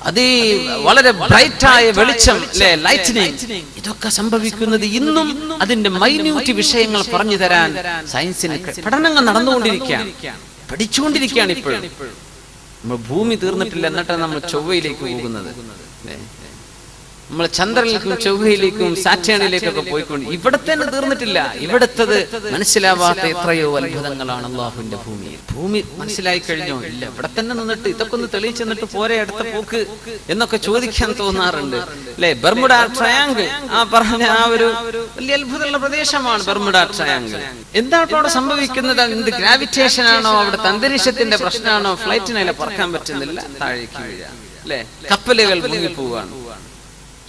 അത് വളരെ ബ്രൈറ്റായ വെളിച്ചം, ലൈറ്റ്നിങ്, ഇതൊക്കെ സംഭവിക്കുന്നത് ഇന്നും അതിന്റെ മൈന്യൂട്ട് വിഷയങ്ങൾ പറഞ്ഞു തരാൻ സയൻസിന് പഠനങ്ങൾ നടന്നുകൊണ്ടിരിക്കുകയാണ്, പഠിച്ചുകൊണ്ടിരിക്കുകയാണ്. ഇപ്പോഴും നമ്മൾ ഭൂമി തീർന്നിട്ടില്ല, എന്നിട്ടാണ് നമ്മൾ ചൊവ്വയിലേക്ക് പോകുന്നത്. നമ്മൾ ചന്ദ്രനിലേക്കും ചൊവ്വയിലേക്കും സാറ്റേണിലേക്കൊക്കെ പോയിക്കൊണ്ട് ഇവിടെ തന്നെ തീർന്നിട്ടില്ല. ഇവിടുത്തത് മനസ്സിലാവാത്ത എത്രയോ അത്ഭുതങ്ങളാണ് അള്ളാഹുവിന്റെ ഭൂമിയിൽ. ഭൂമി മനസ്സിലായി കഴിഞ്ഞോ? ഇല്ല. ഇവിടെ തന്നെ നിന്നിട്ട് ഇതൊക്കെ ഒന്ന് തെളിയിച്ചെന്നിട്ട് പോരെ അടുത്ത പോക്ക് എന്നൊക്കെ ചോദിക്കാൻ തോന്നാറുണ്ട് അല്ലെ? ബർമുഡ ട്രയാങ്കിൾ, പറഞ്ഞ ആ ഒരു വലിയ അത്ഭുതമുള്ള പ്രദേശമാണ് ബർമുഡ ട്രയാങ്കിൾ. എന്താണ് അവിടെ സംഭവിക്കുന്നത്? എന്ത് ഗ്രാവിറ്റേഷൻ ആണോ? അവിടുത്തെ അന്തരീക്ഷത്തിന്റെ പ്രശ്നമാണോ? ഫ്ലൈറ്റിനെ പറക്കാൻ പറ്റുന്നില്ല, താഴേക്ക് വീഴുക അല്ലെ? കപ്പലുകൾ മുങ്ങിപ്പോവാണ്.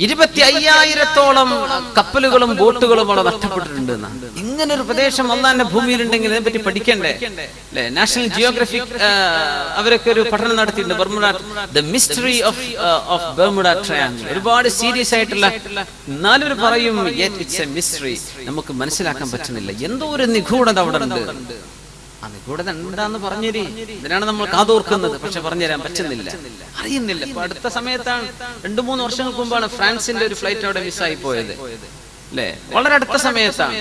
25,000-ഓളം കപ്പലുകളും ബോട്ടുകളും അവിടെ നഷ്ടപ്പെട്ടിട്ടുണ്ട്. ഇങ്ങനൊരു പ്രദേശം അള്ളാന്റെ ഭൂമിയിലുണ്ടെങ്കിൽ ഇതിനെപ്പറ്റി പഠിക്കണ്ടേ അല്ലെ? നാഷണൽ ജിയോഗ്രഫിക് അവരൊക്കെ ഒരു പഠനം നടത്തിയിട്ടുണ്ട്. Bermuda, the mystery of Bermuda triangle. ഒരുപാട് സീരിയസ് ആയിട്ടുള്ള, എന്നാലും പറയും ഇറ്റ്സ് എ മിസ്റ്ററി, നമുക്ക് മനസ്സിലാക്കാൻ പറ്റുന്നില്ല. എന്തോ ഒരു നിഗൂഢത അവിടെ ഉണ്ട്. ആ നിഗൂഢത എന്താന്ന് പറഞ്ഞേരി, ഇതിനാണ് നമ്മൾ കാതോർക്കുന്നത്. പക്ഷെ പറഞ്ഞുതരാൻ പറ്റുന്നില്ല, അറിയുന്നില്ല. ഇപ്പൊ അടുത്ത സമയത്താണ്, 2-3 വർഷങ്ങൾക്ക് മുമ്പാണ് ഫ്രാൻസിന്റെ ഒരു ഫ്ലൈറ്റ് അവിടെ മിസ്സായി പോയത് അല്ലെ? വളരെ അടുത്ത സമയത്താണ്.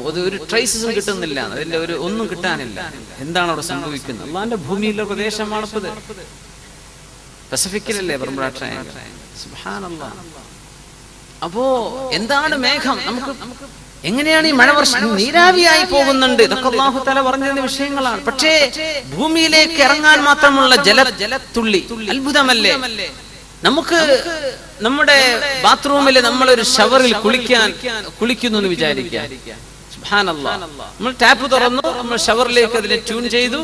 ഒരു ട്രേസസും കിട്ടുന്നില്ല, അതിന്റെ ഒന്നും കിട്ടാനില്ല. എന്താണ് അവിടെ സംഭവിക്കുന്നത്? അള്ളാന്റെ ഭൂമിയിലെ പ്രദേശമാണ് ഇത്. പസഫിക്കിലല്ലേ ബർമുഡ ട്രയാങ്കിൾ? സുബ്ഹാനല്ലാഹ്. അപ്പോ എന്താണ് മേഘം? നമുക്ക് എങ്ങനെയാണ് ഈ മഴ വർഷം നീരാവിയായി പോകുന്നുണ്ട്? ഇതൊക്കെ അല്ലാഹു തആല പറഞ്ഞിരുന്ന വിഷയങ്ങളാണ്. പക്ഷേ ഭൂമിയിലേക്ക് ഇറങ്ങാൻ മാത്രമുള്ള ജലത്തുള്ളി അത്ഭുതമല്ലേ? നമുക്ക് നമ്മുടെ ബാത്റൂമിൽ നമ്മളൊരു ഷവറിൽ കുളിക്കുന്നു എന്ന് വിചാരിക്കാം. സുബ്ഹാനല്ലാഹ്. നമ്മൾ ടാപ്പ് തുറന്നു, നമ്മൾ ഷവറിലേക്ക് അതിനെ ട്യൂൺ ചെയ്തു,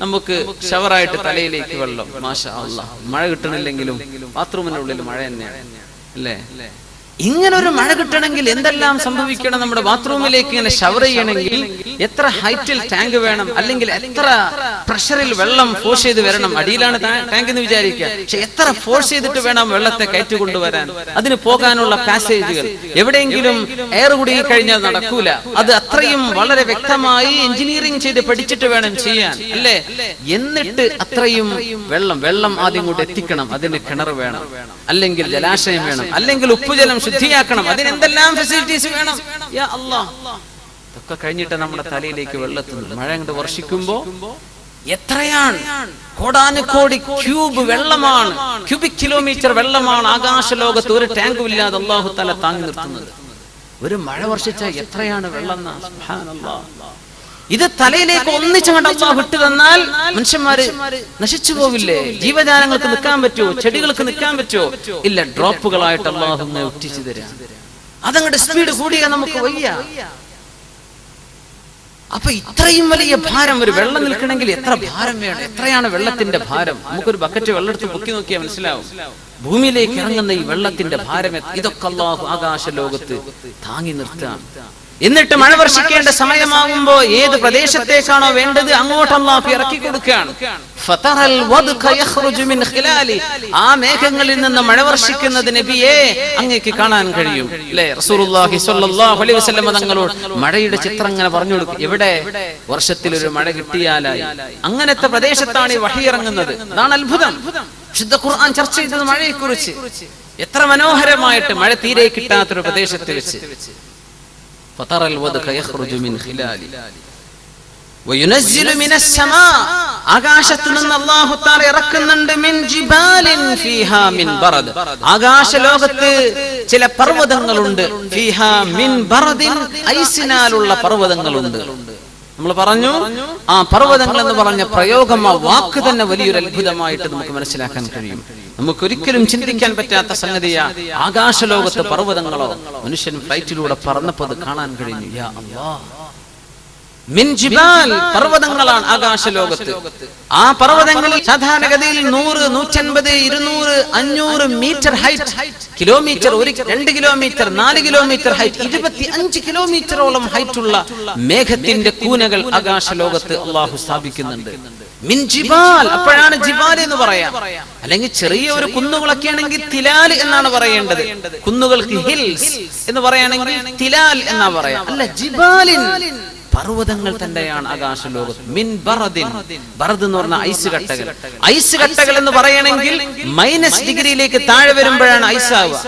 നമുക്ക് ഷവറായിട്ട് തലയിലേക്ക് വെള്ളം. മാഷാ അല്ലാഹ്. മഴ കിട്ടണില്ലെങ്കിലും ബാത്റൂമിന്റെ ഉള്ളിൽ മഴ തന്നെയാണ് അല്ലേ? ഇങ്ങനൊരു മഴ കിട്ടണമെങ്കിൽ എന്തെല്ലാം സംഭവിക്കണം? നമ്മുടെ ബാത്റൂമിലേക്ക് ഇങ്ങനെ ഷവർ ചെയ്യണമെങ്കിൽ എത്ര ഹൈറ്റിൽ ടാങ്ക് വേണം, അല്ലെങ്കിൽ എത്ര പ്രഷറിൽ വെള്ളം ഫോഴ്സ് ചെയ്ത് വരണം? അടിയിലാണ് ടാങ്ക് എന്ന് വിചാരിക്കുക, പക്ഷെ എത്ര ഫോഴ്സ് ചെയ്തിട്ട് വേണം വെള്ളത്തെ കയറ്റിക്കൊണ്ടുവരാൻ? അതിന് പോകാനുള്ള പാസേജുകൾ, എവിടെയെങ്കിലും എയർ കുടുങ്ങി കഴിഞ്ഞാൽ നടക്കൂല. അത് അത്രയും വളരെ വ്യക്തമായി എഞ്ചിനീയറിംഗ് ചെയ്ത് പഠിച്ചിട്ട് വേണം ചെയ്യാൻ അല്ലേ? എന്നിട്ട് അത്രയും വെള്ളം ആദ്യം കൂടെ എത്തിക്കണം. അതിന് കിണർ വേണം, അല്ലെങ്കിൽ ജലാശയം വേണം, അല്ലെങ്കിൽ ഉപ്പുജലം ശുദ്ധിയാക്കണം. അതിനെന്തെല്ലാം ഫെസിലിറ്റീസ് വേണം? യാ അല്ലാഹ്. ഇതൊക്കെ കഴിഞ്ഞിട്ട് നമ്മുടെ തലയിലേക്ക് വെള്ളത്തുന്നത്. മഴ അങ്ങോട്ട് വർഷിക്കുമ്പോ എത്രയാണ്? കോടാനുകോടി ക്യൂബ് വെള്ളമാണ്, ക്യൂബിക് കിലോമീറ്റർ വെള്ളമാണ് ആകാശലോകത്ത് ഒരു ടാങ്കും ഇല്ലാതെ അല്ലാഹു തആല താങ്ങി നിർത്തുന്നത്. ഒരു മഴ വർഷിച്ചാൽ എത്രയാണ് വെള്ളം? സുബ്ഹാനല്ലാഹ്. ഇത് തലയിലേക്ക് ഒന്നിച്ചങ്ങോട്ട് അല്ലാഹു വിട്ടു തന്നാൽ മനുഷ്യന്മാര് നശിച്ചു പോവില്ലേ? ജീവജാലങ്ങൾക്ക് നിൽക്കാൻ പറ്റുമോ? ചെടികൾക്ക് നിൽക്കാൻ പറ്റുമോ? ഇല്ല. ഡ്രോപ്പുകളായിട്ട് അല്ലാഹു ഒറ്റിച്ചു തരാം. അതങ്ങോട്ട് സ്പീഡ് കൂടിയാൽ നമുക്ക് വയ്യ. അപ്പൊ ഇത്രയും വലിയ ഭാരം, ഒരു വെള്ളം നിൽക്കണമെങ്കിൽ എത്ര ഭാരം വേണം? എത്രയാണ് വെള്ളത്തിന്റെ ഭാരം? നമുക്കൊരു ബക്കറ്റ് വെള്ളം എടുത്ത് പൊക്കി നോക്കിയാൽ മനസ്സിലാവും. ഭൂമിയിലേക്ക് ഇറങ്ങുന്ന ഈ വെള്ളത്തിന്റെ ഭാരം ഇതൊക്കെ അല്ലാഹു ആകാശ ലോകത്ത് താങ്ങി നിർത്താം. എന്നിട്ട് മഴ വർഷിക്കേണ്ട സമയമാകുമ്പോ ഏത് പ്രദേശത്തേക്കാണോ വേണ്ടത് അങ്ങോട്ട് അല്ലാഹു ഇറക്കി കൊടുക്കുകയാണ്. ഫതറൽ വദ്ഖ യഖ്റുജു മിൻ ഖിലാലി. ആ മേഘങ്ങളിൽ നിന്ന് മഴ വർഷിക്കുന്നത് നബിയെ അങ്ങേക്ക് കാണാൻ കഴിയും അല്ലേ? റസൂലുള്ളാഹി സ്വല്ലല്ലാഹു അലൈഹി വസല്ലം തങ്ങളോട് മഴയുടെ ചിത്രം ഇങ്ങനെ പറഞ്ഞു കൊടുക്കും. എവിടെ വർഷത്തിൽ ഒരു മഴ കിട്ടിയാലായി. അങ്ങനത്തെ പ്രദേശത്താണ് ഈ വഹി ഇറങ്ങുന്നത്. അതാണ് അത്ഭുതം. വിശുദ്ധ ഖുർആൻ ചർച്ച ചെയ്തത് മഴയെക്കുറിച്ച്. എത്ര മനോഹരമായിട്ട് മഴ തീരെ കിട്ടാത്തൊരു പ്രദേശത്ത് വെച്ച് فَتَرَى الْوَدْقَ يَخْرُجُ مِنْ خِلَالِهِ وَيُنَزِّلُ مِنَ السَّمَاءِ. ആകാശത്ത് നിന്ന് അല്ലാഹു തആല ഇറക്കുന്നുണ്ട് മിൻ ജിബാലിൻ ഫീഹാ മിൻ ബറദ്. ആകാശ ലോകത്ത് ചില പർവ്വതങ്ങളുണ്ട്. ഫീഹാ മിൻ ബറദിൻ, ഐസിനാലുള്ള പർവ്വതങ്ങളുണ്ട്. നമ്മൾ പറഞ്ഞു ആ പർവ്വതങ്ങൾ എന്ന് പറഞ്ഞ പ്രയോഗം, ആ വാക്ക് തന്നെ വലിയൊരു അത്ഭുതമായിട്ട് നമുക്ക് മനസ്സിലാക്കാൻ കഴിയും. നമുക്ക് ഒരിക്കലും ചിന്തിക്കാൻ പറ്റാത്ത സംഗതിയാ ആകാശലോകത്ത് പർവ്വതങ്ങളോ. മനുഷ്യൻ ഫ്ലൈറ്റിലൂടെ പറന്നപ്പോൾ അത് കാണാൻ കഴിഞ്ഞു. യാ അല്ലാഹ്. മിൻ ജിബാൽ, പർവ്വതങ്ങളാണ് ആകാശലോകത്ത്. ആ പർവ്വതങ്ങളിൽ സാധാരണഗതിയിൽ 100, 150, 200, 500 metre height, kilometre, 2 kilometre, 4 kilometre height, 25 കിലോമീറ്ററോളം ഹൈറ്റുള്ള മേഘത്തിന്റെ കൂനകൾ ആകാശലോകത്ത് അള്ളാഹു സ്ഥാപിക്കുന്നുണ്ട്. മിൻ ജിബാൽ, അപ്പോഴാണ് ജിബാൽ എന്ന് പറയാം. അല്ലെങ്കിൽ ചെറിയ ഒരു കുന്നുകളൊക്കെ ആണെങ്കിൽ തിലാൽ എന്നാണ് പറയേണ്ടത്. കുന്നുകൾക്ക് ഹിൽസ് എന്ന് പറയുകയാണെങ്കിൽ തിലാൽ എന്നാ പറയാം. അല്ല, ജിബാലിൻ, പർവ്വതങ്ങൾ തന്നെയാണ് ആകാശലോകത്ത്. മിൻ ബറദിൻ, ബറദ് എന്ന് പറഞ്ഞ ഐസ് കട്ടകൾ. ഐസ് കട്ടകൾ എന്ന് പറയണമെങ്കിൽ -ഡിഗ്രിയിലേക്ക് താഴെ വരുമ്പോഴാണ് ഐസ് ആവുക.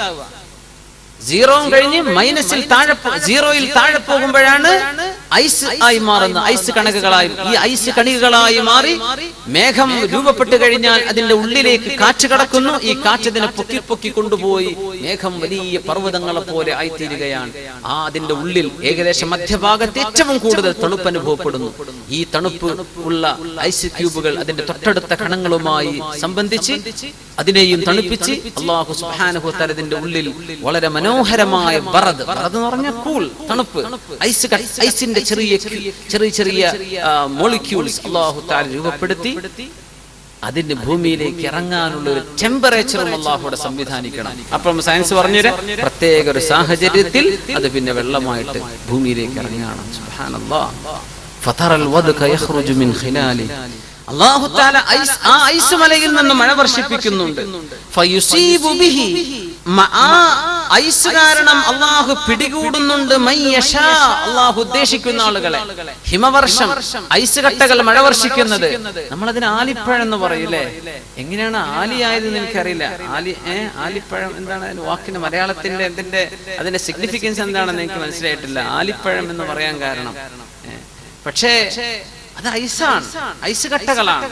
0 കഴിഞ്ഞ് -0 താഴെ പോകുമ്പോഴാണ് ഐസ് ആയി മാറുന്ന, ഐസ് കണകുകളായി. ഈ ഐസ് കണികകളായി മാറി മേഘം രൂപപ്പെട്ട് കഴിഞ്ഞാൽ അതിന്റെ ഉള്ളിലേക്ക് കാറ്റ് കടക്കുന്നു. ഈ കാറ്റ് അതിനെ പൊക്കി കൊണ്ടുപോയി മേഘം വലിയ പർവ്വതങ്ങളെ പോലെ ആയിത്തീരുകയാണ്. അതിന്റെ ഉള്ളിൽ ഏകദേശം മധ്യഭാഗത്ത് ഏറ്റവും കൂടുതൽ തണുപ്പ് അനുഭവപ്പെടുന്നു. ഈ തണുപ്പ് ഉള്ള ഐസ് ക്യൂബുകൾ അതിന്റെ തൊട്ടടുത്ത കണങ്ങളുമായി സംബന്ധിച്ച് അതിനെയും തണുപ്പിച്ച് അല്ലാഹു സുബ്ഹാനഹു വ തആല അതിന്റെ ഉള്ളിൽ വളരെ മനോഹരമായ ബറദ് എന്ന് പറഞ്ഞാൽ കൂൾ, തണുപ്പ്, ഐസിന്റെ ചെറിയ മോളിക്യൂൾസ് അല്ലാഹു തആല രൂപപ്പെടുത്തി അതിന്റെ ഭൂമിയിലേക്ക് ഇറങ്ങാനുള്ള ഒരു ടെമ്പറേച്ചറും അല്ലാഹുവിടെ സംവിധാനിക്കണം. അപ്പം സയൻസ് പറഞ്ഞുതരാം, പ്രത്യേക ഒരു സാഹചര്യത്തിൽ അത് പിന്നെ വെള്ളമായിട്ട് ഭൂമിയിലേക്ക് ഇറങ്ങുകയാണ്. സുബ്ഹാനല്ലാഹ്. ഫതറൽ വദ്ക യഖ്റുജു മിൻ ഖിലാലി, അല്ലാഹു തആല ആ ഐസ് മലയിൽ നിന്ന് മഴ വർഷിപ്പിക്കുന്നുണ്ട്. ഫയുസീബു ബിഹി, ഐസ് കാരണം അല്ലാഹു പിടികൂടുന്നുണ്ട് മയ്യശാ, അല്ലാഹു ഉദ്ദേശിക്കുന്ന ആളുകളെ. ഹിമവർഷം, ഐസ് കട്ടകൾ മഴ വർഷിക്കുന്നത്. നമ്മളതിന് ആലിപ്പഴം എന്ന് പറയൂലേ. എങ്ങനെയാണ് ആലിയായതെന്ന് എനിക്കറിയില്ല. ആലിപ്പഴം എന്താണ് അതിന്റെ വാക്കിന്റെ മലയാളത്തിന്റെ അതിന്റെ സിഗ്നിഫിക്കൻസ് എന്താണെന്ന് എനിക്ക് മനസ്സിലായിട്ടില്ല. ആലിപ്പഴം എന്ന് പറയാൻ കാരണം പക്ഷേ അത് ഐസാണ്, ഐസ് കട്ടകളാണ്.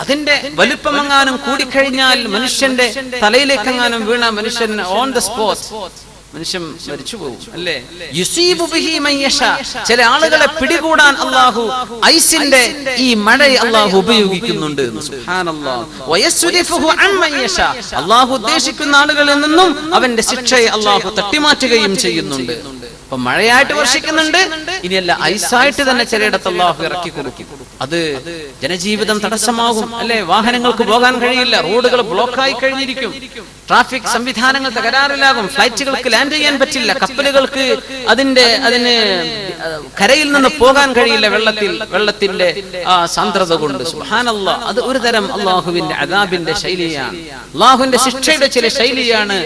അതിന്റെ വലുപ്പമെങ്ങാനും കൂടിക്കഴിഞ്ഞാൽ മനുഷ്യന്റെ തലയിലേക്കെങ്ങാനും വീണ മനുഷ്യൻ ഓൺ ദ സ്പോട്ട് മനുഷ്യൻ മരിച്ചു പോകും. അല്ലേ? യുസീബു ബിഹി മൻ യശാ, ചില ആളുകളെ പിടികൂടാൻ അല്ലാഹു ഐസിന്റെ ഈ മഴയെ അല്ലാഹു ഉപയോഗിക്കുന്നുണ്ട്. സുബ്ഹാനല്ലാഹ്. വയസ്രിഫുഹു അൻ മൻ യശാ, അല്ലാഹു ഉദ്ദേശിക്കുന്ന ആളുകളിൽ നിന്നും അവന്റെ ശിക്ഷയെ അല്ലാഹു തട്ടിമാറ്റുകയും ചെയ്യുന്നുണ്ട്. അപ്പൊ മഴയായിട്ട് വർഷിക്കുന്നുണ്ട്, ഇനിയല്ല ഐസായിട്ട് തന്നെ ചിലയിടത്ത് അല്ലാഹു ഇറക്കി കൊടുക്കും. അത് ജനജീവിതം തടസ്സമാകും. അല്ലെ? വാഹനങ്ങൾക്ക് പോകാൻ കഴിയില്ല, റോഡുകൾ ബ്ലോക്കായി കഴിഞ്ഞിരിക്കും, ട്രാഫിക് സംവിധാനങ്ങൾ തകരാറിലാകും, ഫ്ലൈറ്റുകൾക്ക് ലാൻഡ് ചെയ്യാൻ പറ്റില്ല, കപ്പലുകൾക്ക് അതിന് കരയിൽ നിന്ന് പോകാൻ കഴിയില്ല വെള്ളത്തിന്റെ സാന്ദ്രത കൊണ്ട്. സുബ്ഹാനല്ലാഹ്. അത് ഒരു തരം അല്ലാഹുവിന്റെ അദാബിന്റെ ശൈലിയാണ്, അല്ലാഹുവിന്റെ ശിക്ഷയുടെ ചില ശൈലിയാണ്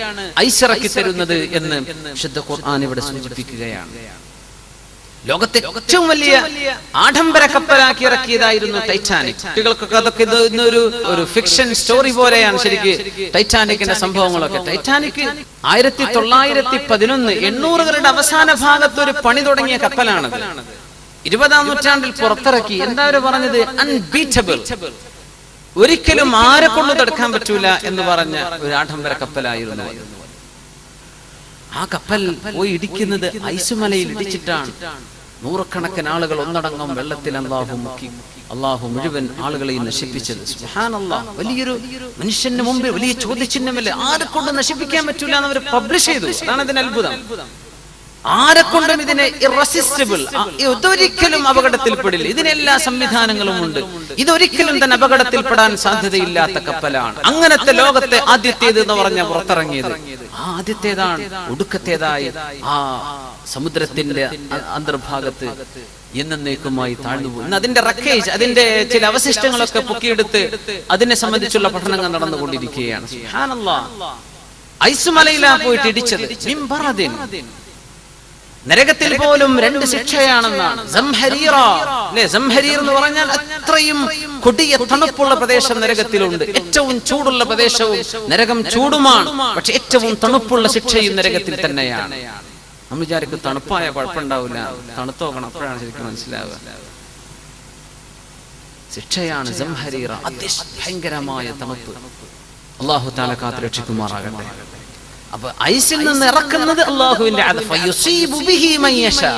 ഐസിറക്കി തരുന്നത് എന്ന് വിശുദ്ധ ഖുർആൻ ഇവിടെ സൂചിപ്പിക്കുകയാണ്. ലോകത്തെ ഏറ്റവും വലിയ ആഡംബര കപ്പലാക്കി ഇറക്കിയതായിരുന്നു ടൈറ്റാനിക്. കുട്ടികൾക്കൊക്കെ അതൊക്കെ ഒരു ഫിക്ഷൻ സ്റ്റോറി പോലെയാണ് ശരിക്ക് ടൈറ്റാനിക്കിന്റെ സംഭവങ്ങളൊക്കെ. ടൈറ്റാനിക് 1911 800കളുടെ അവസാന ഭാഗത്ത് ഒരു പണി തുടങ്ങിയ കപ്പലാണത്. 20ാം നൂറ്റാണ്ടിൽ പുറത്തിറക്കി. എന്താ അവർ പറഞ്ഞത്? അൺബീറ്റബിൾ, ഒരിക്കലും ആരെ കൊണ്ട് തടുക്കാൻ പറ്റൂല എന്ന് പറഞ്ഞ ഒരു ആഡംബര കപ്പലായിരുന്നു. ആ കപ്പൽ പോയി ഇടിക്കുന്നത് ഐസുമലയിൽ ഇടിച്ചിട്ടാണ്. നൂറുകണക്കിന് ആളുകൾ ഒന്നടങ്കം വെള്ളത്തിൽ അല്ലാഹു മുക്കി. അല്ലാഹു മുഴുവൻ ആളുകളെയും നശിപ്പിച്ചത്. സുബ്ഹാനല്ലാഹ്. വലിയൊരു മനുഷ്യന് മുമ്പ് വലിയ ചോദ്യചിഹ്നമല്ലേ, ആരെ കൊണ്ട് നശിപ്പിക്കാൻ പറ്റൂല എന്ന് അവർ പബ്ലിഷ് ചെയ്തു. അതാണ് അതിന്റെ അത്ഭുതം. ആരെക്കൊണ്ടും ഇതിനെ ഇറസിസ്റ്റബിൾ, ഇതൊരിക്കലും അപകടത്തിൽപ്പെടില്ല, ഇതിനെല്ലാ സംവിധാനങ്ങളും ഉണ്ട്, ഇതൊരിക്കലും തന്നെ അപകടത്തിൽപ്പെടാൻ സാധ്യതയില്ലാത്ത കപ്പലാണ്. അങ്ങനത്തെ ലോകത്തെ ആദ്യത്തേത് എന്ന് പറഞ്ഞ പുറത്തിറങ്ങിയത് ആദ്യത്തേതാണ്. ഒടുക്കത്തേതായി ആ സമുദ്രത്തിന്റെ അന്തർഭാഗത്ത് എന്നേക്കുമായി താഴ്ന്നുപോയി. അതിന്റെ റക്കേജ്, അതിന്റെ ചില അവശിഷ്ടങ്ങളൊക്കെ പൊക്കിയെടുത്ത് അതിനെ സംബന്ധിച്ചുള്ള പഠനങ്ങൾ നടന്നുകൊണ്ടിരിക്കുകയാണ്. സുബ്ഹാനല്ലാഹ്. ഐസുമലയിലാ പോയിട്ട് ഇടിച്ചത്. നരകത്തിൽ പോലും 2 ശിക്ഷയാണെന്നാണ്. സംഹരീറ, അല്ലേ? സംഹരീർ എന്ന് പറഞ്ഞാൽ അത്രയും കൊടിയ തണുപ്പുള്ള പ്രദേശം നരകത്തിലുണ്ട്. ഏറ്റവും ചൂടുള്ള പ്രദേശവും നരകം ചൂടുമാണ്. പക്ഷെ ഏറ്റവും തണുപ്പുള്ള ശിക്ഷയും നരകത്തിൽ തന്നെയാണ്. നമ്മൾ വിചാരിക്കും തണുപ്പായ കുഴപ്പമുണ്ടാവില്ല, തണുത്ത് നോക്കണം, അപ്പോഴാണ് ശരിക്കും മനസ്സിലാവുക. ശിക്ഷയാണ് സംഹരീറ, അതിഭയങ്കരമായ തണുപ്പ്. അല്ലാഹു തആല കാത്ത് രക്ഷിക്കുമാറാകട്ടെ. അപ്പൊ ഐസിൽ നിന്ന് ഇറക്കുന്നത് അല്ലാഹുവിന്റെ അദഫ്. യുസീബു ബിഹി മൻ യശാ,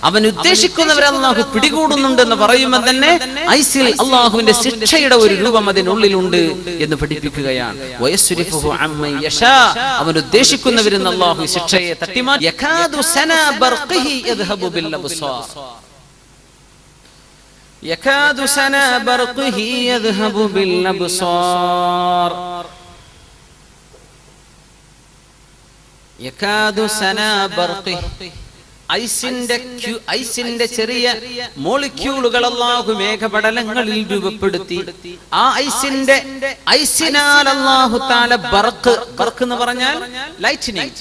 അവൻ ഉദ്ദേശിക്കുന്നവരെ അല്ലാഹു പിടികൂടുന്നുണ്ടെന്ന് പറയുമ്പോൾ തന്നെ ഐസിൽ അല്ലാഹുവിന്റെ ശിക്ഷയുടെ ഒരു രൂപം അതിനുള്ളിലുണ്ട് എന്ന് പഠിപ്പിക്കുകയാണ്. വയസ്രിഫുഹു അമ്മൻ യശാ, അവൻ ഉദ്ദേശിക്കുന്നവരിൽ അല്ലാഹു ശിക്ഷയെ തട്ടിമാറ്റി. യകാദു സനാ ബർഖിഹി യദ്ഹബു ബിൽ അബ്സാർ, യകാദു സനാ ബർഖിഹി യദ്ഹബു ബിൽ അബ്സാർ. യകാദു സനാ ബർഖിഹി, ഐസിന്റെ ചെറിയ മോളിക്യൂളുകൾ അല്ലാഹു മേഘപടലങ്ങളിൽ രൂപപ്പെടുത്തി. ആ ഐസിനാൽ അല്ലാഹു തആല ബർക്ക് എന്ന് പറഞ്ഞാൽ ലൈറ്റ്നിങ്,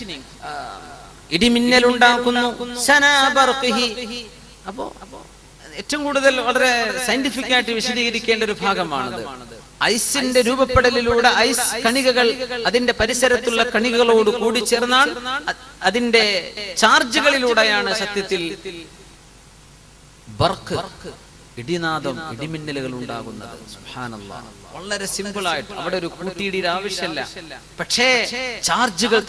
ഇടിമിന്നൽ ഉണ്ടാക്കുന്നു. സനാ ബർഖിഹി. അപ്പോ ഏറ്റവും കൂടുതൽ വളരെ സയന്റിഫിക് ആയിട്ട് വിശദീകരിക്കേണ്ട ഒരു ഭാഗമാണത്. ഐസിന്റെ രൂപപ്പെടലിലൂടെ ഐസ് കണികകൾ അതിന്റെ പരിസരത്തുള്ള കണികകളോട് കൂടി ചേർന്നാൽ അതിന്റെ ചാർജുകളിലൂടെയാണ് സത്യത്തിൽ ബർക്ക്, ഇടിനാദം, ഇടിമിന്നലുകൾ ഉണ്ടാകുന്നത്. സുബ്ഹാനല്ലാഹ്. വളരെ സിമ്പിൾ ആയിട്ട് അവിടെ ഒരു കൂട്ടിയിടിയുടെ ആവശ്യമില്ല. പക്ഷേ ചാർജുകൾ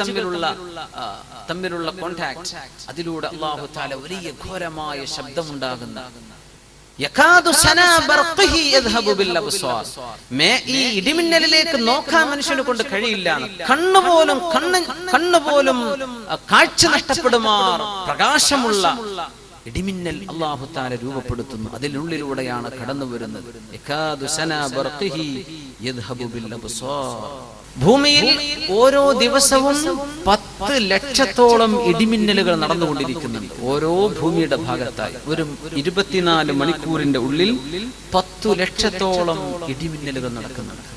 തമ്മിലുള്ള കോണ്ടാക്ട്, അതിലൂടെ അല്ലാഹു തആല വലിയ ഘോരമായ ശബ്ദം ഉണ്ടാകുന്ന യകാദു സനാ ബർഖിഹി യദ്ഹബു ബിൽ അബ്സാർ. ഈ ഇടിമിന്നലിലേക്ക് നോക്കാൻ മനുഷ്യനെ കൊണ്ട് കഴിയില്ല. കണ്ണുപോലും കാഴ്ച നഷ്ടപ്പെടുമാർ പ്രകാശമുള്ള ഇടിമിന്നൽ അല്ലാഹു തആല രൂപപ്പെടുത്തുന്നു. അതിനുള്ളിലൂടെയാണ് കടന്നു വരുന്നത്. യകാദു സനാ ബർഖിഹി യദ്ഹബു ബിൽ അബ്സാർ. ഭൂമിയിൽ ഓരോ ദിവസവും 10 ലക്ഷത്തോളം ഇടിമിന്നലുകൾ നടന്നുകൊണ്ടിരിക്കുന്നുണ്ട്. ഓരോ ഭൂമിയുടെ ഭാഗത്തായി ഒരു 24 മണിക്കൂറിന്റെ ഉള്ളിൽ 10 ലക്ഷത്തോളം ഇടിമിന്നലുകൾ നടക്കുന്നുണ്ട്.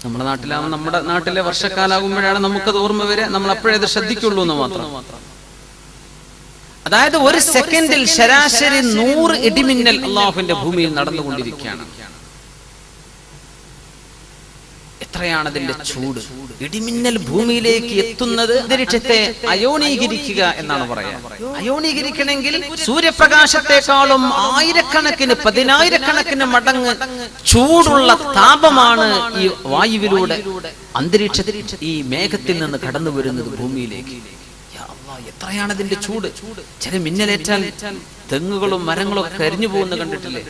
നമ്മുടെ നാട്ടിലെ വർഷക്കാലാകുമ്പോഴാണ് നമുക്കത് ഓർമ്മ വരെ, നമ്മൾ അപ്പോഴേ അത് ശ്രദ്ധിക്കുള്ളൂ എന്ന് മാത്രം. അതായത് ഒരു സെക്കൻഡിൽ ശരാശരി 100 ഇടിമിന്നൽ അല്ലാഹുവിന്റെ ഭൂമിയിൽ നടന്നുകൊണ്ടിരിക്കുകയാണ്. എത്രയാണ് അതിന്റെ ചൂട്! ഇടിമിന്നൽ ഭൂമിയിലേക്ക് എത്തുന്നത് അന്തരീക്ഷത്തെ അയോണീകരിക്കുക എന്നാണ് പറയാ. അയോണീകരിക്കണമെങ്കിൽ സൂര്യപ്രകാശത്തെക്കാളും ആയിരക്കണക്കിന് 10,000 മടങ്ങ് ചൂടുള്ള താപമാണ് ഈ വായുവിലൂടെ അന്തരീക്ഷത്തിൽ ഈ മേഘത്തിൽ നിന്ന് കടന്നു വരുന്നത് ഭൂമിയിലേക്ക്. എത്രയാണ് അതിന്റെ ചൂട്! ചില മിന്നലേറ്റാൽ തെങ്ങുകളും മരങ്ങളും ഒക്കെ കരിഞ്ഞു പോകുന്ന കണ്ടിട്ടില്ലേ?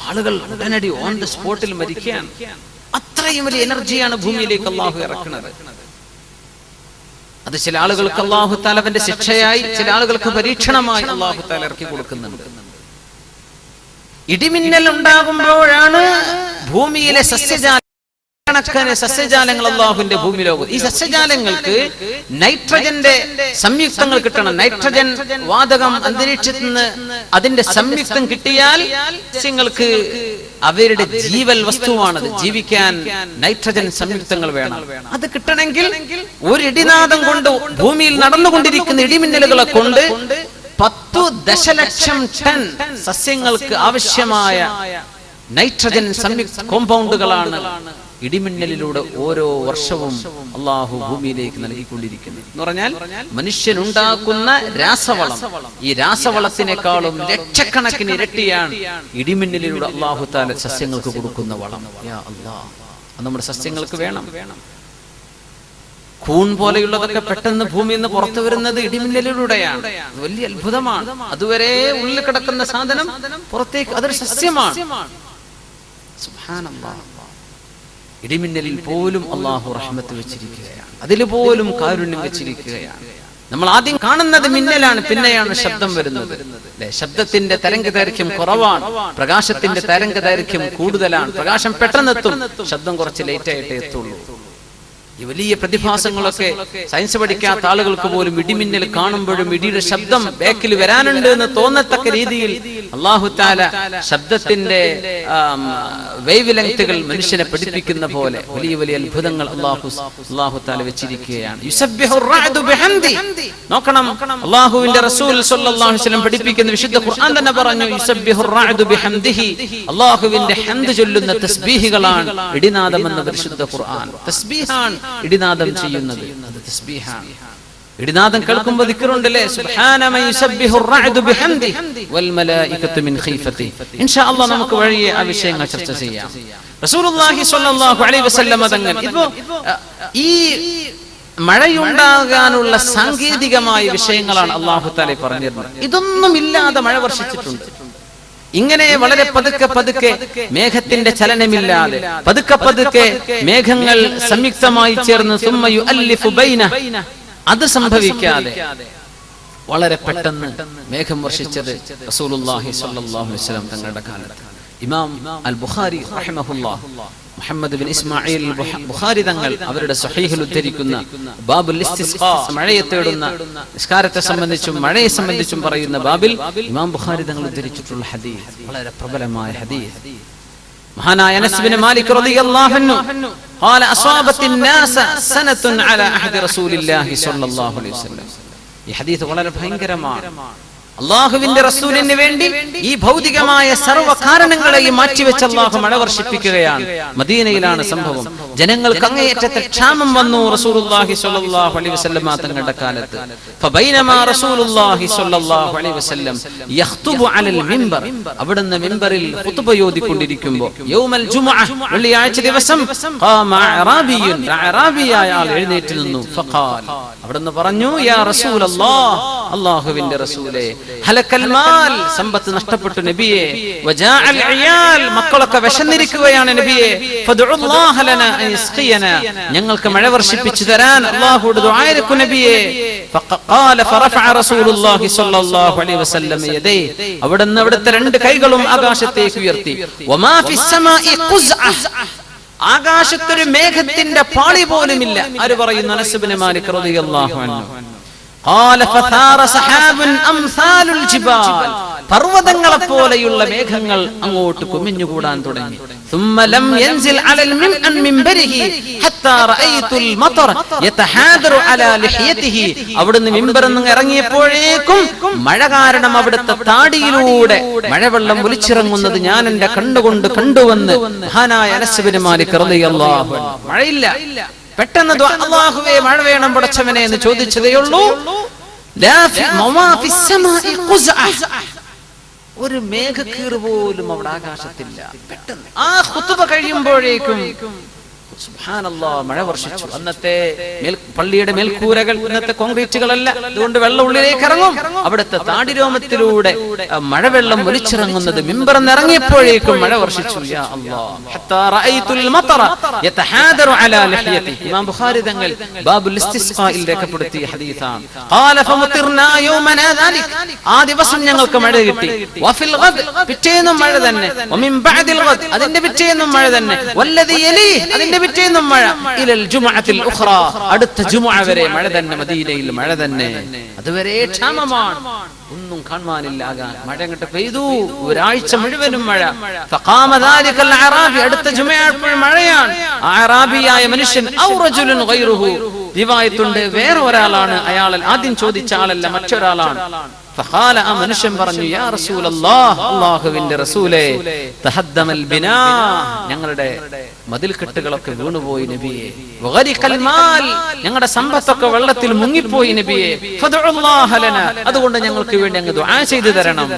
ആളുകൾ ഉടനടി ഓൺ ദ സ്പോട്ടിൽ മരിക്കാൻ. അത്രയും വലിയ എനർജിയാണ് ഭൂമിയിലേക്ക് അല്ലാഹു ഇറക്കുന്നത്. അത് ചില ആളുകൾക്ക് അല്ലാഹു തആലയുടെ ശിക്ഷയായി, ചില ആളുകൾക്ക് പരീക്ഷണമായി അല്ലാഹു തആല ഇറക്കി കൊടുക്കുന്നുണ്ട്. ഇടിമിന്നൽ ഉണ്ടാകുമ്പോഴാണ് ഭൂമിയിലെ സസ്യജാലങ്ങൾ അല്ലാഹുവിന്റെ ഭൂമിയിലോകം. ഈ സസ്യജാലങ്ങൾക്ക് നൈട്രജന്റെ സംയുക്തങ്ങൾ കിട്ടണം. നൈട്രജൻ വാതകം അന്തരീക്ഷത്തിൽ നിന്ന് അതിന്റെ സംയുക്തം കിട്ടിയാൽ സസ്യങ്ങൾക്ക് അവരുടെ ജീവൽ വസ്തുവാണത്. ജീവിക്കാൻ നൈട്രജൻ സംയുക്തങ്ങൾ വേണം. അത് കിട്ടണമെങ്കിൽ ഒരു ഇടിനാദം കൊണ്ട് ഭൂമിയിൽ നടന്നുകൊണ്ടിരിക്കുന്ന ഇടിമിന്നലുകളെ കൊണ്ട് 10 ദശലക്ഷം ടൺ സസ്യങ്ങൾക്ക് ആവശ്യമായ നൈട്രജൻ സംയുക്ത കോമ്പൗണ്ടുകളാണ് ഇടിമിന്നലിലൂടെ ഓരോ വർഷവും അല്ലാഹു ഭൂമിയിലേക്ക് നൽകിക്കൊണ്ടിരിക്കുന്നത്. എന്ന് പറഞ്ഞാൽ മനുഷ്യനുണ്ടാക്കുന്ന രാസവളം, ഈ രാസവളത്തിനേക്കാളും ലക്ഷക്കണക്കിന് ഇരട്ടിയാണ് ഇടിമിന്നലിലൂടെ അല്ലാഹു തആല സസ്യങ്ങൾക്ക് കൊടുക്കുന്ന വളം. യാ അല്ലാഹ്, അത് നമ്മുടെ സസ്യങ്ങൾക്ക് വേണം. കൂൺ പോലെയുള്ളതൊക്കെ പെട്ടെന്ന് ഭൂമിയിൽ നിന്ന് പുറത്തു വരുന്നത് ഇടിമിന്നലിലൂടെയാണ്. വലിയ അത്ഭുതമാണ്. അതുവരെ ഉള്ളിൽ കിടക്കുന്ന സാധനം പുറത്തേക്ക്, അതൊരു സസ്യമാണ്. സുബ്ഹാനല്ലാഹ്. ഇടിമിന്നലിൽ പോലും അല്ലാഹു റഹ്മത്ത് വെച്ചിരിക്കുകയാണ്. അതിൽ പോലും കാരുണ്യം വെച്ചിരിക്കുകയാണ്. നമ്മൾ ആദ്യം കാണുന്നത് മിന്നലാണ്, പിന്നെയാണ് ശബ്ദം വരുന്നത്. ശബ്ദത്തിന്റെ തരംഗദൈർഘ്യം കുറവാണ്, പ്രകാശത്തിന്റെ തരംഗദൈർഘ്യം കൂടുതലാണ്. പ്രകാശം പെട്ടെന്നെത്തും, ശബ്ദം കുറച്ച് ലേറ്റ് ആയിട്ടേ എത്തുള്ളൂ. ഈ വലിയ പ്രതിഭാസങ്ങളൊക്കെ സയൻസ് പഠിക്കാത്ത ആളുകൾക്ക് പോലും ഇടിമിന്നൽ കാണുമ്പോഴും ഇടിയുടെ ശബ്ദം ബാക്കിൽ വരാനുണ്ട് എന്ന് തോന്നത്തക്ക രീതിയിൽ അല്ലാഹു തആല ശബ്ദത്തിന്റെ വേവ് ലെങ്തുകൾ മനുഷ്യനെ പഠിപ്പിക്കുന്ന പോലെ വലിയ വലിയ അത്ഭുതങ്ങൾ അല്ലാഹു തആല വെച്ചിരിക്കുകയാണ്. യുസബ്ബിഹുർ റഅദു ബിഹംദി. നോക്കണം, അല്ലാഹുവിന്റെ റസൂൽ സ്വല്ലല്ലാഹു അലൈഹി വസല്ലം പഠിപ്പിക്കുന്ന വിശുദ്ധ ഖുർആൻ തന്നെ പറഞ്ഞു, യുസബ്ബിഹുർ റഅദു ബിഹംദിഹി. അല്ലാഹുവിന്റെ ഹംദ് ചൊല്ലുന്ന തസ്ബീഹുകളാണ് ഇടിനാദം എന്ന പരിശുദ്ധ ഖുർആൻ. തസ്ബീഹാണ് ഇടിനാദം ചെയ്യുന്നത്, അത് തസ്ബീഹാണ്. ഇടിനാദം കേൾക്കുമ്പോൾ ദിക്റുണ്ടല്ലേ, സുബ്ഹാന മൻ യുസബ്ബിഹുർ റഅദു ബിഹംദി വൽ മലായികതു മിൻ ഖീഫതി. ഇൻഷാ അല്ലാഹ് നമുക്ക് വഴിയെ ആ വിഷയങ്ങൾ ചർച്ച ചെയ്യാം. റസൂലുള്ളാഹി സ്വല്ലല്ലാഹു അലൈഹി വസല്ലം തങ്ങൾ ഇപ്പോ ഈ മഴയുണ്ടാകാനുള്ള സാങ്കേതികമായ വിഷയങ്ങളാണ് അല്ലാഹു തആല പറഞ്ഞിരുന്നത്. ഇതൊന്നും ഇല്ലാതെ മഴ വർഷിച്ചിട്ടുണ്ട്. ഇങ്ങനെ വളരെ പതുക്കെ മേഘത്തിന്റെ ചലനമില്ലാതെ പതുക്കെ മേഘങ്ങൾ സംയുക്തമായി ചേർന്ന് സുമ്മ യുഅല്ലിഫു ബൈന, അത് സംഭവിക്കാതെ വളരെ പെട്ടെന്ന് മേഘം വർഷിച്ചത് റസൂലുള്ളാഹി സ്വല്ലല്ലാഹു അലൈഹി വസല്ലം തങ്ങളുടെ കാലത്ത്. ഇമാം അൽ ബുഖാരി റഹിമഹുല്ലാഹ്, മുഹമ്മദ് ബിൻ ഇസ്മായിൽ ബുഖാരി തങ്ങൾ അവരുടെ സ്വഹീഹിൽ ഉദ്ധരിക്കുന്ന ബാബുൽ ഇസ്തിസ്ഖാ, മഴയെ തേടുന്ന നിസ്കാരത്തെ സംബന്ധിച്ചും മഴയെ സംബന്ധിച്ചും പറയുന്ന ബാബിൽ ഇമാം ബുഖാരി തങ്ങൾ ഉദ്ധരിച്ചിട്ടുള്ള ഹദീസ് വളരെ പ്രബലമായ ഹദീസ്. മഹാനായ അനസ് ബിൻ മാലിക് റളിയല്ലാഹു അൻഹു قال اصابت الناس سنه على عهد رسول الله صلى الله عليه وسلم. ഈ ഹദീസ് വളരെ ഭയങ്കരമാണ്. അല്ലാഹുവിന്റെ റസൂലിന് വേണ്ടി ഈ ഭൗതികമായ സർവ്വ കാരണങ്ങളെയും മാറ്റിവെച്ച് അല്ലാഹു മഴ വർഷിപ്പിക്കുകയാണ്. മദീനയിലാണ് സംഭവം. ജനങ്ങൾക്ക് അങ്ങേയറ്റത്തെ ക്ഷാമം വന്നു റസൂലുള്ളാഹി സ്വല്ലല്ലാഹു അലൈഹി വസല്ലം തങ്ങളുടെ കാലത്ത്. ഫബൈനമാ റസൂലുള്ളാഹി സ്വല്ലല്ലാഹു അലൈഹി വസല്ലം യഖ്തുബു അലൽ മിമ്പർ, അവിടുന്ന് മിമ്പറിൽ ഖുതുബ ഓതിക്കൊണ്ടിരിക്കുമ്പോൾ യൗമൽ ജുമുഅ, വെള്ളിയാഴ്ച ദിവസം, ഖാമ അറാബിയുൻ, അറാബിയായ ആൾ എഴുന്നേറ്റ് നിന്നു. ഫഖാൽ, അവിടുന്ന് പറഞ്ഞു, യാ റസൂലല്ലാഹ്, അല്ലാഹുവിന്റെ റസൂലേ, ഹലക്കൽ മാൽ, സമ്പത്ത് നഷ്ടപ്പെട്ടു നബിയേ, വജാഅൽ ഇയാൽ, മക്കളൊക്കെ വിശന്നിരിക്കുകയാണ് നബിയേ, ഫദ്ഉല്ലാഹ ലനാ അയസ്ഖിയനാ, ഞങ്ങൾക്ക് മഴ വർഷിപ്പിച്ചു തരാൻ അല്ലാഹുവോട് ദുആ ചെയ്യൂ നബിയേ. ഫഖാല ഫറഫഅ റസൂലുള്ളാഹി സ്വല്ലല്ലാഹു അലൈഹി വസല്ലം യദൈ, അവിടുന്ന് അവിടുത്തെ രണ്ട് കൈകളും ആകാശത്തേക്ക് ഉയർത്തി. വമാ ഫിസ് സമാഇ ഖുസ്അ, ആകാശത്തൊരു മേഘത്തിന്റെ പാളി പോലുമില്ല. ആര് പറയുന്നു? അനസ് ഇബ്നു മാലിക് റളിയല്ലാഹു അൻഹു. ഖാല ഫഥാറ സഹാബുൻ അംസാലുൽ ജിബാൽ, പർവതങ്ങളെ പോലെയുള്ള മേഘങ്ങൾ അങ്ങോട്ട് കുമിഞ്ഞുകൂടാൻ തുടങ്ങി. ثم لم ينزل على المنبر منبره حتى رأيت المطر يتحادر على لحيته, അവിടുന്ന് മിമ്പറിൽ നിന്ന് ഇറങ്ങിയപ്പോഴേക്കും മഴ കാരണം അവിടുത്തെ താടിയിലൂടെ മഴവെള്ളം ഒലിച്ചിറങ്ങുന്നത് ഞാൻ എന്റെ കണ്ണുകൊണ്ട് കണ്ടുവന്ന് മഹാനായ അനസ് ഇബ്നു മാലിക് റളിയല്ലാഹു അൻഹു. മഴയില്ല. പെട്ടെന്ന് അല്ലാഹുവേ മഴ വേണം പടച്ചവനെ എന്ന് ചോദിച്ചതേയുള്ളൂ. ഒരു മേഘക്കീറ് പോലും അവിടെ ആകാശത്തില്ല. പെട്ടെന്ന് ആ ഖുതുബ കഴിയുമ്പോഴേക്കും സുബ്ഹാനല്ലാഹ് മഴ വർഷിച്ചു. അന്നത്തെ പള്ളിയുടെ മേൽക്കൂരകൾ ഇന്നത്തെ കോൺക്രീറ്റുകളല്ല, അതുകൊണ്ട് വെള്ളം ഉള്ളിലേക്ക് ഇറങ്ങും. അവിടുത്തെ താടിരോമത്തിലൂടെ മഴവെള്ളം ഒലിച്ചിറങ്ങുന്നത് മിമ്പറിൽ ഇറങ്ങിയപ്പോഴേക്കും മഴ വർഷിച്ചു. യാ അല്ലാഹ്, ഹത്താ റഅയ്തുൽ മതറ യതഹാദറു അലാ ലഹിയതി. ഇമാം ബുഖാരി തങ്ങൾ ബാബുൽ ഇസ്തിസ്ഖായിൽ രേഖപ്പെടുത്തിയ ഹദീസാണ്. ഖാല ഫമുതിർനാ യൗമനാ ദാലിക്, ആ ദിവസം ഞങ്ങൾക്ക് മഴ കിട്ടി. വഫിൽ ഗദ്, പിറ്റേന്നും മഴ തന്നെ. വമിൻ ബഅദിൽ ഗദ്, അതിന്റെ പിറ്റേന്നും മഴ തന്നെ. വല്ലദി യലി, അതിന്റെ പിറ്റേന്നും മഴ. ഇലൽ ജുമുഅത്തിൽ ഉഖ്റ, അടുത്ത ജുമുഅ വരെ മഴ തന്നെ. മദീനയിൽ മഴ തന്നെ. അതുവരെ ക്ഷാമമാണ്, ഒന്നും കാണാനില്ല. മഴ അങ്ങോട്ട് പെയ്തു, ഒരാഴ്ച മുഴുവനും മഴ. ഫഖാമ ദാലികൽ അറാബി, അടുത്ത ജുമുഅ മഴയാണ്. അറാബിയായ മനുഷ്യൻ ഔ റജുലുൻ ഗൈറുഹു, റിവായത്തുണ്ട് വേറെ ഒരാളാണ്, അയാൾ ആദ്യം ചോദിച്ച ആളല്ല, മറ്റൊരാളാണ്. ഫഖാല, ആ മനുഷ്യൻ പറഞ്ഞു, യാ റസൂലല്ലാഹ്, അല്ലാഹുവിന്റെ റസൂലേ, തഹദ്ദമൽ ബിനാ, ഞങ്ങളുടെ മതിൽക്കെട്ടുകളൊക്കെ വീണുപോയി നബിയേ. വഗരിഖൽ മാൽ, ഞങ്ങളുടെ സമ്പത്തൊക്കെ വെള്ളത്തിൽ മുങ്ങിപ്പോയി നബിയേ. ഫദ്ഉല്ലാഹ ലനാ, അതുകൊണ്ട് ഞങ്ങൾക്ക് വേണ്ടി അങ്ങ് ദുആ ചെയ്തു തരണം.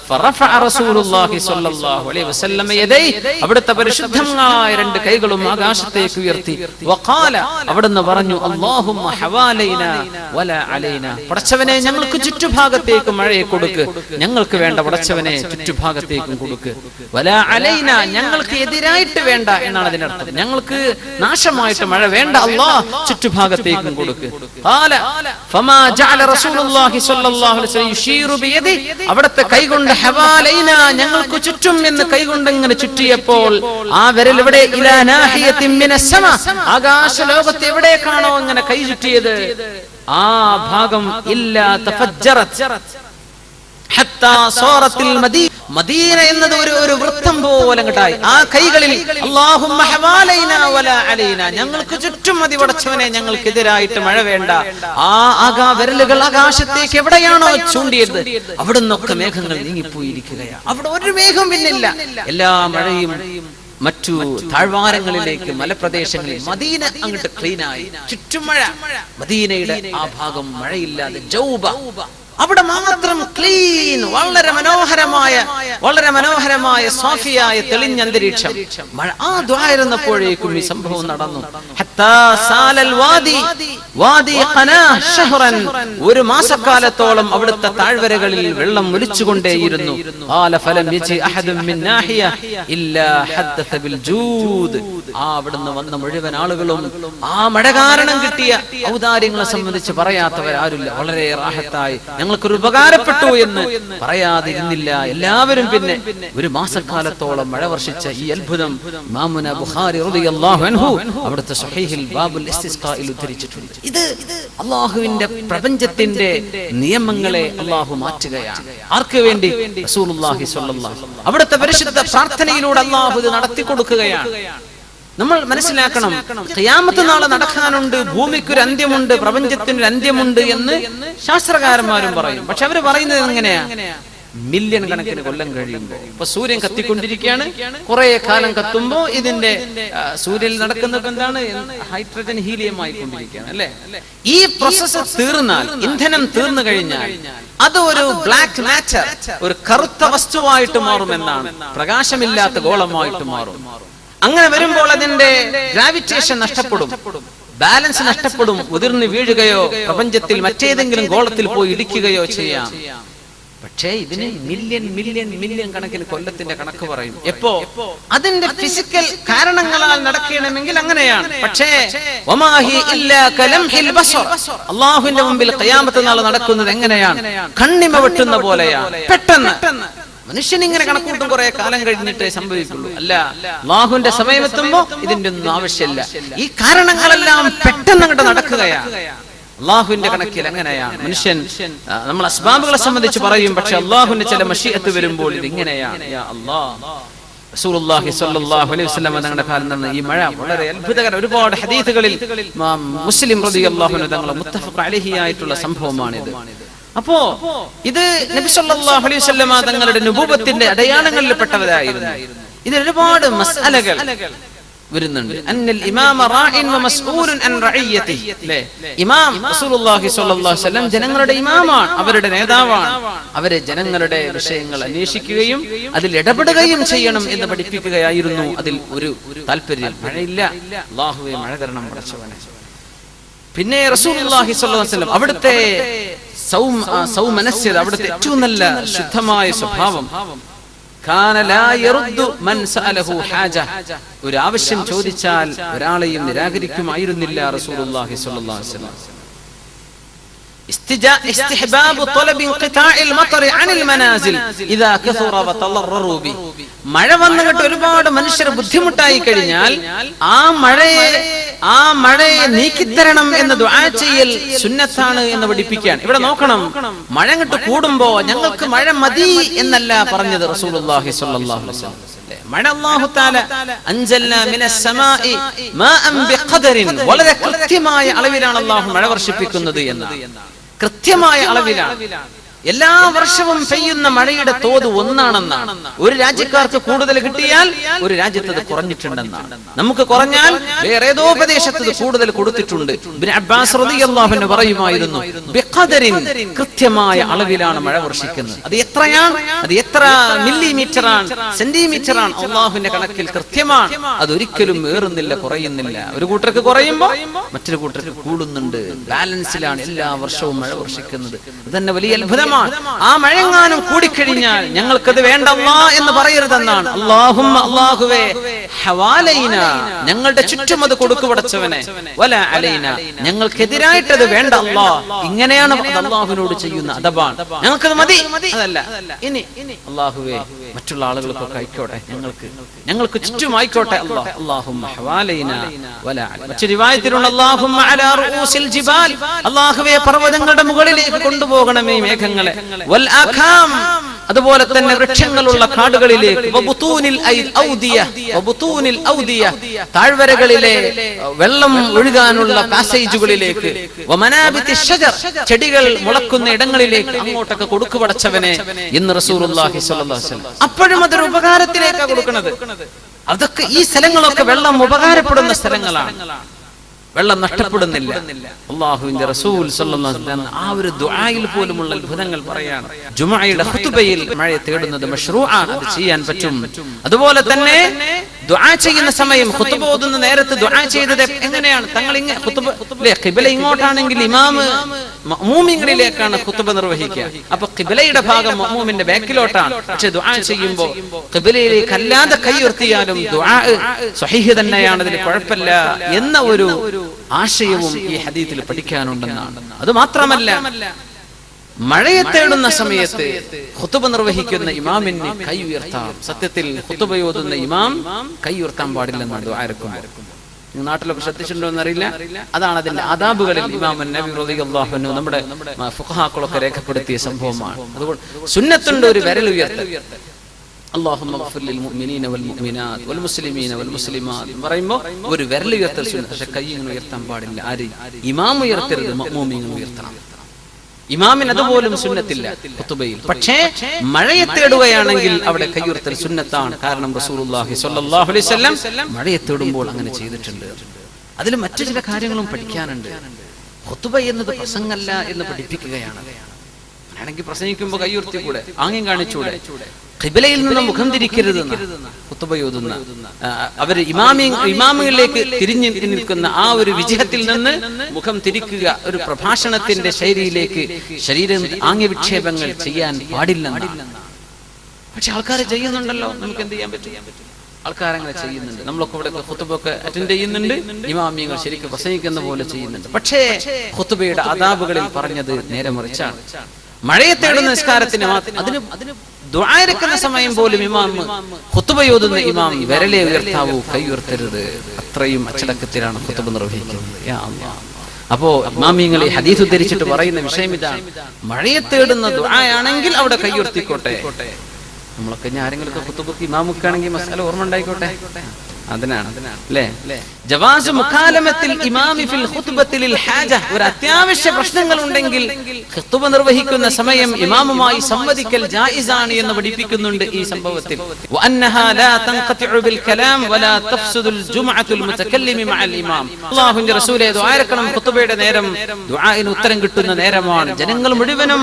ഫറഫഅ റസൂലുള്ളാഹി സ്വല്ലല്ലാഹു അലൈഹി വസല്ലം യദൈ, അവിടുത്തെ പരിശുദ്ധമായ രണ്ട് കൈകളും ആകാശത്തേക്ക് ഉയർത്തി. വഖാല, അവിടുന്ന് പറഞ്ഞു, അല്ലാഹുമ്മ ഹവാലൈനാ വലാ അലൈനാ, പടച്ചവനെ ഞങ്ങൾക്ക് ചുറ്റുഭാഗത്തേക്ക് മഴയെ കൊടുക്ക്, ഞങ്ങൾക്ക് വേണ്ട പടച്ചവനെ ചുറ്റുഭാഗത്തേക്കും കൊടുക്ക്. വലാ അലൈനാ, ഞങ്ങൾക്ക് എതിരായിട്ട് വേണ്ട എന്നാണ് അതിനർത്ഥം. ഞങ്ങൾക്ക് നാശമായിട്ട് മഴ വേണ്ട അല്ലാഹ്, ചുറ്റുഭാഗത്തേക്കും കൊടുക്ക്. ഖാല ഫമാ ജഅല റസൂലുള്ളാഹി സ്വല്ലല്ലാഹു അലൈഹി വസല്ലം യുശീറു ബിയദി, അവിടുത്തെ കൈകൊണ്ട് ഹവാലൈന, ഞങ്ങൾക്ക് ചുറ്റും എന്ന് കൈകൊണ്ട് ഇങ്ങനെ ചുറ്റിയപ്പോൾ ആ വിരൽ എവിടെ? ഇലാ നാഹിയത്തിൻ മിനസ് സമ, ആകാശ ലോകത്ത് എവിടേക്കാണോ ഇങ്ങനെ കൈ ചുറ്റിയത് ആ ഭാഗം ഇല്ലാ തഫജ്ജറത് ഹത്താ സൂറത്തിൽ മദീന എന്നത് ഒരു വൃത്തം പോലെ അങ്ങട്ടായി. ആ കൈകളിൽ അല്ലാഹുമ്മ ഹവാലൈനാ വലാ അലൈനാ, ഞങ്ങൾക്ക് ചുറ്റും മതി പടച്ചവനെ, ഞങ്ങൾക്കെതിരായിട്ട് മഴ വേണ്ട. ആ വിരലുകൾ ആകാശത്തേക്ക് എവിടെയാണോ ചൂണ്ടിയത് അവിടുന്നൊക്കെ മേഘങ്ങൾ നീങ്ങിപ്പോയിരിക്കുകയാണ്. അവിടെ ഒരു മേഘം പിന്നില്ല. എല്ലാ മഴയും മറ്റു താഴ്വാരങ്ങളിലേക്ക്, മലപ്രദേശങ്ങളിൽ, മദീന അങ്ങോട്ട് ക്ലീനായി, ചുറ്റും മഴ. മദീനയുടെ ആ ഭാഗം മഴയില്ലാതെ ജൗബ, അവിടെ മാത്രം ക്ലീൻ, വളരെ മനോഹരമായ സാഫിയായ തെളിഞ്ഞ അന്തരീക്ഷം. മഴ ആ ദ്വാരുന്നപ്പോഴേക്കും ഈ സംഭവം നടന്നു. ഒരു മാസക്കാലത്തോളം അവിടുത്തെ താഴ്വരകളിൽ വെള്ളം ഒലിച്ചുകൊണ്ടേയിരുന്നു. അവിടുന്ന് വന്ന മുഴുവൻ ആളുകളും ആ മഴ കാരണം കിട്ടിയ ഔദാര്യങ്ങളെ സംബന്ധിച്ച് പറയാത്തവരാരുമില്ല. വളരെ റാഹത്തായി ഞങ്ങൾക്കൊരു ഉപകാരപ്പെട്ടു എന്ന് പറയാതിരുന്നില്ല എല്ലാവരും. പിന്നെ ഒരു മാസക്കാലത്തോളം മഴ വർഷിച്ച ഈ അത്ഭുതം ഇമാമുന ബുഖാരി റളിയല്ലാഹു അൻഹു അവിടുത്തെ സ്വഹീഹുൽ ബാബുൽ ഇസ്തിസ്ഖായിൽ ഉദ്ധരിച്ചിട്ടുണ്ട്. ഇത് അല്ലാഹുവിന്റെ പ്രപഞ്ചത്തിന്റെ നിയമങ്ങളെ അല്ലാഹു മാറ്റുകയാണ്. ആർക്ക് വേണ്ടി? റസൂലുള്ളാഹി സ്വല്ലല്ലാഹു അലൈഹി വസല്ലം. അവിടുത്തെ പരിശുദ്ധ പ്രാർത്ഥനയിലൂടെ അല്ലാഹു ഇത് നടത്തി കൊടുക്കുകയാണ്. നമ്മൾ മനസ്സിലാക്കണം, ഖിയാമത്ത് നാളെ നടക്കാനുണ്ട്, ഭൂമിക്കൊരു അന്ത്യമുണ്ട്, പ്രപഞ്ചത്തിനൊരു അന്ത്യമുണ്ട് എന്ന് ശാസ്ത്രകാരന്മാരും പറയും. പക്ഷെ അവര് പറയുന്നത് എങ്ങനെയാ? മില്യൺ കണക്കിന് കൊല്ലം കഴിയുമ്പോൾ. ഇപ്പൊ സൂര്യൻ കത്തിക്കൊണ്ടിരിക്കുകയാണ്. കുറെ കാലം കത്തുമ്പോ ഇതിന്റെ സൂര്യനിൽ നടക്കുന്നത് എന്താണ്? ഹൈഡ്രജൻ ഹീലിയം ആയിക്കൊണ്ടിരിക്കുകയാണ് അല്ലെ? ഈ പ്രോസസ് തീർന്നാൽ, ഇന്ധനം തീർന്നു കഴിഞ്ഞാൽ അത് ഒരു ബ്ലാക്ക് മാറ്റർ, ഒരു കറുത്ത വസ്തുവായിട്ട് മാറുമെന്നാണ്. പ്രകാശമില്ലാത്ത ഗോളമായിട്ട് മാറും. അങ്ങനെ വരുമ്പോൾ അതിന്റെ ഗ്രാവിറ്റേഷൻ നഷ്ടപ്പെടും, ബാലൻസ് നഷ്ടപ്പെടും, ഉതിർന്നു വീഴുകയോ പ്രപഞ്ചത്തിൽ മറ്റേതെങ്കിലും ഗോളത്തിൽ പോയി ഇടിക്കുകയോ ചെയ്യാം. പക്ഷേ ഇതിന് മില്യൺ മില്യൺ മില്യൺ കണക്കിന് കൊല്ലത്തിന്റെ കണക്ക് പറയും. എപ്പോ? അതിന്റെ ഫിസിക്കൽ കാരണങ്ങളാൽ നടക്കണമെങ്കിൽ അങ്ങനെയാണ്. പക്ഷേ അല്ലാഹുവിന്റെ മുമ്പിൽ ഖിയാമത്ത് നാൾ നടക്കുന്നത് എങ്ങനെയാണ്? കണ്ണിമ വെട്ടുന്ന പോലെയാണ്. പെട്ടെന്ന് മനുഷ്യൻ ഇങ്ങനെ കണക്കൂട്ടും കുറെ കാലം കഴിഞ്ഞിട്ടേ സംഭവിക്കുള്ളൂ. അല്ല, അല്ലാഹുവിന്റെ സമയമെത്തുമ്പോ ഇതിന്റെ ഒന്നും ആവശ്യമില്ല. ഈ കാരണങ്ങളെല്ലാം പെട്ടെന്ന് അങ്ങോട്ട് നടക്കുകയാണ്. അള്ളാഹുവിന്റെ കണക്കിൽ അങ്ങനെയാണ്. മനുഷ്യൻ നമ്മൾ അസ്ബാബുകളെ സംബന്ധിച്ച് പറയും, പക്ഷെ അള്ളാഹുവിന്റെ ചില മശീഅത്ത് വരുമ്പോൾ ഇത് ഇങ്ങനെയാണ്. യാ അല്ലാഹ്, റസൂലുള്ളാഹി സ്വല്ലല്ലാഹു അലൈഹി വസല്ലം തങ്ങളുടെ കാലത്ത് നിന്ന് ഈ മഴ വളരെ അത്ഭുതകരം. ഒരുപാട് ഹദീസുകളിൽ മുസ്ലിം റളിയല്ലാഹു അൻഹു തങ്ങൾ മുത്തഫഖ് അലൈഹി ആയിട്ടുള്ള സംഭവമാണിത്. അപ്പോ ഇത് നബി സല്ലല്ലാഹു അലൈഹി വസല്ലം തങ്ങളുടെ നുബുവത്തിന്റെ അടയാളങ്ങളിൽ പെട്ടവരായിരുന്നു. ഇതിൽ ഒരുപാട് മസ്അലകൾ വരുന്നുണ്ട്. അന്നൽ ഇമാമ റാഇൻ വ മസ്ഊലുൻ അൻ റഇയതിഹി. അല്ലേ? ഇമാം റസൂലുള്ളാഹി സ്വല്ലല്ലാഹു അലൈഹി വസല്ലം ജനങ്ങളുടെ ഇമാമാണ്, അവരുടെ നേതാവാണ്. അവരെ ജനങ്ങളുടെ വിഷയങ്ങൾ അന്വേഷിക്കുകയും അതിൽ ഇടപെടുകയും ചെയ്യണം എന്ന് പഠിപ്പിക്കുകയായിരുന്നു അതിൽ ഒരു താല്പര്യം. മഴയില്ല, അല്ലാഹുവേ മഴ തരണം പടച്ചവനെ. പിന്നെ റസൂലുള്ളാഹി സ്വല്ലല്ലാഹു അലൈഹി വസല്ലം അവിടുത്തെ സൗമനസ്യത, അവിടുത്തെ ഏറ്റവും നല്ല ശുദ്ധമായ സ്വഭാവം, ഒരു ആവശ്യം ചോദിച്ചാൽ ഒരാളെയും നിരാകരിക്കുമായിരുന്നില്ല റസൂലുള്ളാഹി സ്വല്ലല്ലാഹു അലൈഹി വസല്ലം. استحباب طلب انقطاع المطر عن المنازل اذا كثر وتضرروا به. മഴ വന്നിട്ട് ഒരുപാട് മനുഷ്യർ ബുദ്ധിമുട്ടായി കഴിഞ്ഞാൽ ആ മഴയെ നീക്കിത്തരണം എന്ന് ദുആ ചെയ്യൽ സുന്നത്താണ് എന്ന് പഠിപ്പിക്കാൻ. ഇവിടെ നോക്കണം, മഴ അങ്ങോട്ട് കൂടുമ്പോ ഞങ്ങൾക്ക് മഴ മതി എന്നല്ല പറഞ്ഞത് റസൂലുള്ളാഹി സ്വല്ലല്ലാഹു അലൈഹി വസല്ലം. മഴ അല്ലാഹു തആല അൻസൽനാ മിനസ് സമാഇ മാഅൻ ബിഖദറിൻ, വളരെ കൃത്യമായ അളവിലാണ് അല്ലാഹു മഴ വർഷിപ്പിക്കുന്നത് എന്ന്. കൃത്യമായ അളവിലാണ്. എല്ലാ വർഷവും പെയ്യുന്ന മഴയുടെ തോത് ഒന്നാണെന്നാണ്. ഒരു രാജ്യക്കാർക്ക് കൂടുതൽ കിട്ടിയാൽ ഒരു രാജ്യത്ത് അത് കുറഞ്ഞിട്ടുണ്ടെന്നാണ്. നമുക്ക് കുറഞ്ഞാൽ വേറെ ഏതോ പ്രദേശത്ത് കൂടുതൽ കൊടുത്തിട്ടുണ്ട്. ഇബ്നു അബ്ബാസ് റളിയല്ലാഹു അൻഹു പറയുമായിരുന്നു, ബിഖദറിൻ, കൃത്യമായ അളവിലാണ് മഴ വർഷിക്കുന്നത്. അത് എത്രയാണ്? അത് എത്ര മില്ലിമീറ്ററാണ്, സെന്റിമീറ്ററാണ്? അല്ലാഹുവിന്റെ കണക്കിൽ കൃത്യമാണ്. അതൊരിക്കലും ഏറുന്നില്ല, കുറയുന്നില്ല. ഒരു കൂട്ടർക്ക് കുറയുമ്പോൾ മറ്റൊരു കൂട്ടർക്ക് കൂടുന്നുണ്ട്. ബാലൻസിലാണ് എല്ലാ വർഷവും മഴ വർഷിക്കുന്നത്. അത് തന്നെ വലിയ അത്ഭുതമാണ്. ആ മഴങ്ങാനും കൂടിക്കഴിഞ്ഞാൽ ഞങ്ങൾക്കത് വേണ്ട അല്ലാഹ് എന്ന് പറയരുതെന്നാണ്. അല്ലാഹുമ്മ, അല്ലാഹുവേ, ഹവാലൈന, ഞങ്ങളുടെ ചുറ്റും അത് കൊടുക്കു പടച്ചവനെ, വലാ അലൈന, ഞങ്ങൾക്കെതിരായിട്ടത് വേണ്ട അല്ലാഹ്. ഇങ്ങനെയാണ് അല്ലാഹുവിനോട് ചെയ്യുന്ന അദബാണ്. ഞങ്ങൾക്കത് മതി, അതല്ല. ഇനി അല്ലാഹുവേ മറ്റുള്ള ആളുകൾക്കൊക്കെ ആയിക്കോട്ടെ, ഞങ്ങൾക്ക് ചുറ്റും ആയിക്കോട്ടെ അല്ലാഹ്. അല്ലാഹുമ്മ ഹവാലൈന വലാ അലൈന. മറ്റൊരു റിവായത്തിലുള്ള അല്ലാഹുമ്മ അലാ റൂസിൽ ജിബാൽ, അല്ലാഹുവേ പർവ്വതങ്ങളുടെ മുകളിലേക്ക് കൊണ്ടുപോകണമേ മേഘങ്ങളെ, വൽ ആഖാം, അതുപോലെ തന്നെ വൃക്ഷങ്ങളുള്ള കാടുകളിലേക്ക്, വബുതൂനിൽ ഔദിയ, വബുതൂനിൽ ഔദിയ, താഴ്വരകളിലെ വെള്ളം ഒഴുകാനുള്ള പാസേജുകളിലേക്ക്, വമനാബിതി ഷജർ, ചെടികൾ മുളക്കുന്ന ഇടങ്ങളിലേക്ക് അങ്ങോട്ടൊക്കെ കൊടുക്കു പടച്ചവനെ എന്ന് റസൂലുള്ളാഹി സ്വല്ലല്ലാഹു അലൈഹി വസല്ലം. അപ്പോഴും അതൊരു ഉപകാരത്തിലേക്കാണ് കൊടുക്കുന്നത്. അതൊക്കെ ഈ സ്ഥലങ്ങളൊക്കെ വെള്ളം ഉപകാരപ്പെടുന്ന സ്ഥലങ്ങളാണ്. വെള്ളം നഷ്ടപ്പെടുന്നില്ല. അല്ലാഹുവിന്റെ റസൂൽ സ്വല്ലല്ലാഹു അലൈഹി വസല്ലം ആ ഒരു ദുആയിൽ പോലുമുള്ള അത്ഭുതങ്ങൾ പറയാണ്. ജുമുഅയുടെ ഖുതുബയിൽ മഴ തേടുന്നത് മശ്റൂആണ്, അത് ചെയ്യാൻ പറ്റും. അതുപോലെ തന്നെ ദുആ ചെയ്യുന്ന സമയം ഖുതുബ ഓതുന്ന നേരത്ത് ദുആ ചെയ്തത് എങ്ങനെയാണ്? തങ്ങൾ ഇങ്ങനെ ഖുതുബ ഖിബല ഇങ്ങോട്ടാണെങ്കിൽ ഇമാം മഅ്മൂമിങ്ങളിലേക്കാണ് ഖുതുബ നിർവഹിക്കുക. അപ്പൊ ഖിബലയുടെ ഭാഗം മഅ്മൂമിന്റെ ബാക്കിലോട്ടാണ്. പക്ഷെ ദുആ ചെയ്യുമ്പോൾ ഖിബലയിലേക്ക് അല്ലാതെ കൈ ഉയർത്തിയാലും ദുആ സ്വഹീഹ് തന്നെയാണ്, അതിൽ കുഴപ്പമില്ല എന്ന ഒരു ആശയവും ഈ ഹദീസിൽ പഠിക്കാനുണ്ടെന്നാണ്. അത് മാത്രമല്ല, മഴയെ തേടുന്ന സമയത്ത് ഖുതുബ നിർവഹിക്കുന്ന ഇമാമിന് കൈ ഉയർത്താം. സത്യത്തിൽ ഖുതുബ ഓതുന്ന ഇമാം കൈ ഉയർത്താൻ പാടില്ലെന്നാണ് ദുആരക്കുമ്പോൾ. നാട്ടിലൊക്കെ ശ്രദ്ധിച്ചിട്ടുണ്ടോ എന്നറിയില്ല. അതാണ് അതിന്റെ ആദാബുകളിൽ ഇമാം നബി റളിയല്ലാഹു അൻഹു നമ്മുടെ ഫുഖഹാക്കളൊക്കെ രേഖപ്പെടുത്തിയ സംഭവമാണ്. അതുകൊണ്ട് സുന്നത്തുണ്ട് ഒരു വിരൽ ഉയർത്തൽ. അല്ലാഹുമ്മ ഗ്ഫിർ ലിൽ മുഅ്മിനീന വൽ മുഅ്മിനാത്ത് വൽ മുസ്ലിമീന വൽ മുസ്ലിമാത്ത് പറയുമ്പോൾ ഒരു വിരൽ ഉയർത്തൽ സുന്നത്ത്. പക്ഷെ കൈ ഇങ്ങനെ ഉയർത്താൻ പാടില്ല. ആര്? ഇമാം ഉയർത്തരുത്, മഅ്മൂമിങ്ങൾ ഉയർത്തണം. ഇമാമിന് അതുപോലും സുന്നത്തില്ല ഖുതുബയിൽ. പക്ഷേ മഴയെ തേടുകയാണെങ്കിൽ അവിടെ കൈ ഉയർത്തൽ സുന്നത്താണ്. കാരണം റസൂലുള്ളാഹി സ്വല്ലല്ലാഹു അലൈഹി വസല്ലം മഴയെ തേടുമ്പോൾ അങ്ങനെ ചെയ്തിട്ടുണ്ട്. അതിൽ മറ്റു ചില കാര്യങ്ങളും പഠിക്കാനുണ്ട്. ഖുതുബ എന്നത് പ്രസംഗമല്ല എന്ന് പഠിപ്പിക്കുകയാണ്. ആണെങ്കിൽ പ്രസംഗിക്കുമ്പോൾ കൈ ഉയർത്തിക്കൂടെ? ആംഗ്യം കാണിച്ചൂടെ? ഖിബലയിൽ നിന്ന് മുഖം തിരിക്കരുത്. ഖുതുബ ഓതുന്ന അവര് ഇമാമികളിലേക്ക് തിരിഞ്ഞു നിൽക്കുന്ന ആ ഒരു വിജയത്തിൽ നിന്ന് മുഖം തിരിക്കുക, ഒരു പ്രഭാഷണത്തിന്റെ ശൈലിയിലേക്ക് ശരീരം ആംഗ്യവിക്ഷേപങ്ങൾ ചെയ്യാൻ പാടില്ലെന്നാണ്. പക്ഷെ ആൾക്കാർ ചെയ്യുന്നുണ്ടല്ലോ. നമുക്ക് എന്ത് ചെയ്യാൻ പറ്റും? ആൾക്കാരങ്ങനെ ചെയ്യുന്നുണ്ട്. നമ്മളൊക്കെ ഇവിടെ ഖുതുബൊക്കെ അറ്റൻഡ് ചെയ്യുന്നുണ്ട്, ഇമാമിയങ്ങൾ ശരിക്കും പ്രസംഗിക്കുന്ന പോലെ ചെയ്യുന്നുണ്ട്. പക്ഷേ ഖുതുബയുടെ ആദാബുകളിൽ പറഞ്ഞത് നേരെ മറിച്ചാണ്. മഴയെ തേടുന്ന നിസ്കാരത്തിന് അതിന് ദുആ ഇറക്കുന്ന സമയം പോലും ഇമാം ഖുതുബ ഓതുന്ന ഇമാം വിരലേ ഉയർത്താവൂ, കൈ ഉയർത്തരുത്. അത്രയും അച്ചടക്കത്തിലാണ് ഖുതുബ നിർവഹിക്കുന്നത്. യാ അല്ലാഹ്. അപ്പോ ഇമാമിയങ്ങൾ ഈ ഹദീസ് ഉദ്ധരിച്ചിട്ട് പറയുന്ന വിഷയം ഇതാണ്: മഴയെ തേടുന്ന ദുആ ആണെങ്കിൽ അവിടെ കൈ ഉയർത്തിക്കോട്ടെ. നമ്മളൊക്കെ ആരെങ്കിലും ഖുതുബക്ക് ഇമാമുക്കാണെങ്കിൽ മസാല ഓർമ്മ ഉണ്ടായിക്കോട്ടെ. അതിനാണ് അല്ലേ ജവാസ് മുഖാലമത്തിൽ ഇമാമി ഫിൽ ഖുത്ബത്തിൽ ഹാജ. ഒരു അത്യാവശ്യ പ്രശ്നങ്ങൾ ഉണ്ടെങ്കിൽ ഖുത്ബ നിർവഹിക്കുന്ന സമയം ഇമാമുമായി സംവദിക്കൽ ജായിസാണ് എന്ന് പഠിപ്പിക്കുന്നുണ്ട് ഈ സംഭവത്തിൽ. വഅന്നഹാ ലാ തൻഖതിഉ ബിൽ കലാം വലാ തഫ്സുദുൽ ജുമുഅത്തുൽ മുതകല്ലിമി മഅൽ ഇമാം. അല്ലാഹുവിന്റെ റസൂലേ, ദുആയിരക്കണം ഖുത്ബയുടെ നേരം ദുആഇന് ഉത്തരം കിട്ടുന്ന നേരമാണ്. ജനങ്ങൾ മുഴുവനും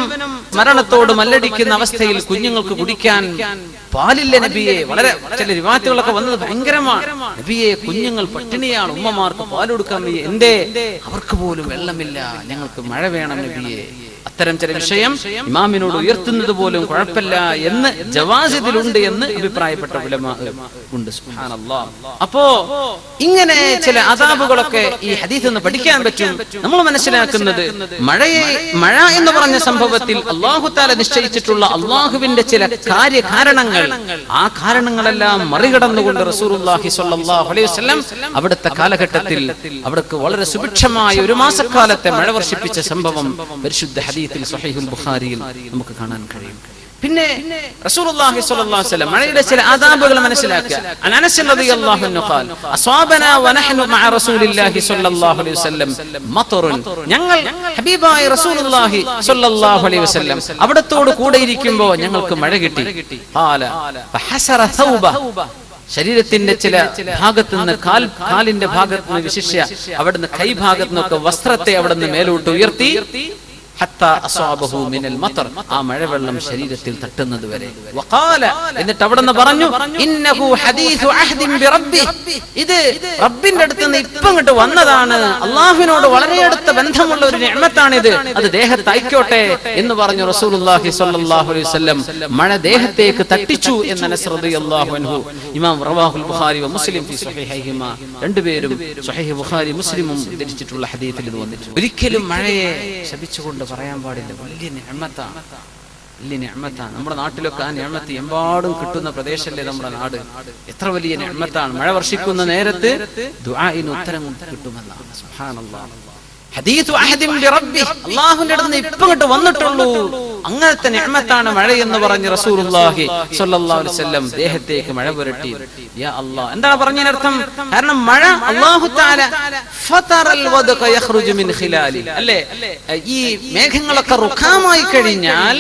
മരണത്തോട് മല്ലടിക്കുന്ന അവസ്ഥയിൽ കുഞ്ഞുങ്ങൾക്ക് കുടിക്കാൻ പാലില്ല നബിയെ. വളരെ ചില റിവായത്തുകളൊക്കെ വന്നത് ഭയങ്കരമാണ്. നബിയെ, കുഞ്ഞുങ്ങൾ പട്ടിണിയാണ്, ഉമ്മമാർക്ക് പാൽ കൊടുക്കാൻ വയ്യ, എന്തേ? അവർക്ക് പോലും വെള്ളമില്ല, ഞങ്ങൾക്ക് മഴ വേണം നബിയെ. അത്തരം ചില വിഷയം ഇമാമിനോട് ഉയർത്തുന്നത് പോലും കുഴപ്പമില്ല എന്ന് ജവാസിദിലുണ്ട് എന്ന് അഭിപ്രായപ്പെട്ട ഉലമാ ഉണ്ട്. സുബ്ഹാനല്ലാഹ്. അപ്പോ ഇങ്ങനെ ചില അദാബുകളൊക്കെ ഈ ഹദീസിൽ നിന്ന് പഠിക്കാൻ പറ്റും. നമ്മൾ മനസ്സിലാക്കുന്നത് മഴ എന്ന് പറഞ്ഞ സംഭവത്തിൽ അല്ലാഹു തആല നിശ്ചയിച്ചിട്ടുള്ള അല്ലാഹുവിന്റെ ചില കാര്യകാരണങ്ങൾ, ആ കാരണങ്ങളെല്ലാം മറികടന്നുകൊണ്ട് റസൂലുള്ളാഹി സ്വല്ലല്ലാഹു അലൈഹി വസല്ലം അവിടുത്തെ കാലഘട്ടത്തിൽ അവിടേക്ക് വളരെ സുഭിക്ഷമായ ഒരു മാസക്കാലത്തെ മഴ വർഷിപ്പിച്ച സംഭവം പരിശുദ്ധ ഹദീസിൽ സ്വഹീഹുൽ ബുഖാരിയിൽ നമുക്ക് കാണാൻ കഴിയും. പിന്നെ റസൂലുള്ളാഹി സ്വല്ലല്ലാഹു അലൈഹി വസല്ലം മഴയുടെ ചില ആദാബുകൾ മനസ്സിലാക്കുക. അനസ് റളിയല്ലാഹു അൻഹു ഖാൽ അസ്വാബനാ വനഹ്നു മഅ റസൂലില്ലാഹി സ്വല്ലല്ലാഹു അലൈഹി വസല്ലം മത്റുൻ. ഞങ്ങൾ ഹബീബായ റസൂലുള്ളാഹി സ്വല്ലല്ലാഹു അലൈഹി വസല്ലം അവിടത്തോട് കൂടെ ഇരിക്കുമ്പോൾ ഞങ്ങൾക്ക് മഴ കിട്ടി. ഖാല ഫഹസറ തൗബ. ശരീരത്തിന്റെ ചില ഭാഗത്ത് നിന്ന് കാലിന്റെ ഭാഗത്ത് നിന്ന് വിശിഷ്യ അവിടുന്ന് കൈ ഭാഗത്ത് നിന്നൊക്കെ വസ്ത്രത്തെ അവിടുന്ന് മേലോട്ട് ഉയർത്തി ആ മഴവെള്ളം ശരീരത്തിൽ തട്ടുന്നത് വരെ. എന്നിട്ട് അവിടുന്ന് പറഞ്ഞു, ഇത് റബ്ബിന്റെ അടുത്ത് നിന്ന് ഇപ്പം ഇങ്ങോട്ട് വന്നതാണ്, അള്ളാഹുവിനോട് വളരെ അടുത്ത ബന്ധമുള്ള ഒരു നിഅമത്താണിത്, അത് ദേഹത്ത് അയക്കോട്ടെ എന്ന് പറഞ്ഞു റസൂലുള്ളാഹി സ്വല്ലല്ലാഹു അലൈഹി വസല്ലം. മഴ ദേഹത്തേക്ക് തട്ടിച്ചു എന്ന് അനസ് റളിയല്ലാഹു അൻഹു ഇമാം റവാഹുൽ ബുഖാരി വ മുസ്ലിം ഫി സ്വഹീഹൈഹിമാ, രണ്ടുപേരും സ്വഹീഹ് ബുഖാരി മുസ്ലിമും ഉദ്ധരിച്ചിട്ടുള്ള ഹദീസിൽ ഇത് വന്നിട്ടുണ്ട്. ഒരിക്കലും മഴയെ ശപിച്ചുകൊണ്ട് പറയാൻ പാടില്ല. വലിയ നിഅമത്താണ്, വലിയ നിഅമത്താണ്. നമ്മുടെ നാട്ടിലൊക്കെ ആ നിഅമത്ത് എമ്പാടും കിട്ടുന്ന പ്രദേശമല്ലേ നമ്മുടെ നാട്. എത്ര വലിയ നിഅമത്താണ്. മഴ വർഷിക്കുന്ന നേരത്ത് ദുആഇന് ഉത്തരം കിട്ടുമെന്നാണ്. സുബ്ഹാനല്ലാഹ്. ഹദീഥു അഹദിൻ ബിറബ്ബിഹി, അല്ലാഹുവിന്റെ അടുത്ത് ഇപ്പം ഇങ്ങോട്ട് വന്നിട്ടുള്ളൂ. അങ്ങനത്തെ നിഅമത്താണ് മഴ എന്ന് പറഞ്ഞ് റസൂലുള്ളാഹി സ്വല്ലല്ലാഹു അലൈഹി വസല്ലം ദേഹത്തേക്ക് മഴ പുരട്ടി. യാ അല്ലാഹ്, എന്താണ് പറഞ്ഞതിനർത്ഥം? കാരണം മഴ അല്ലാഹു തആല ഫതറൽ വദ്ഖ യഖ്റുജു മിൻ ഖിലാലി, അല്ലേ? ഈ മേഘങ്ങളൊക്കെ റുഖാമായി കഴിഞ്ഞാൽ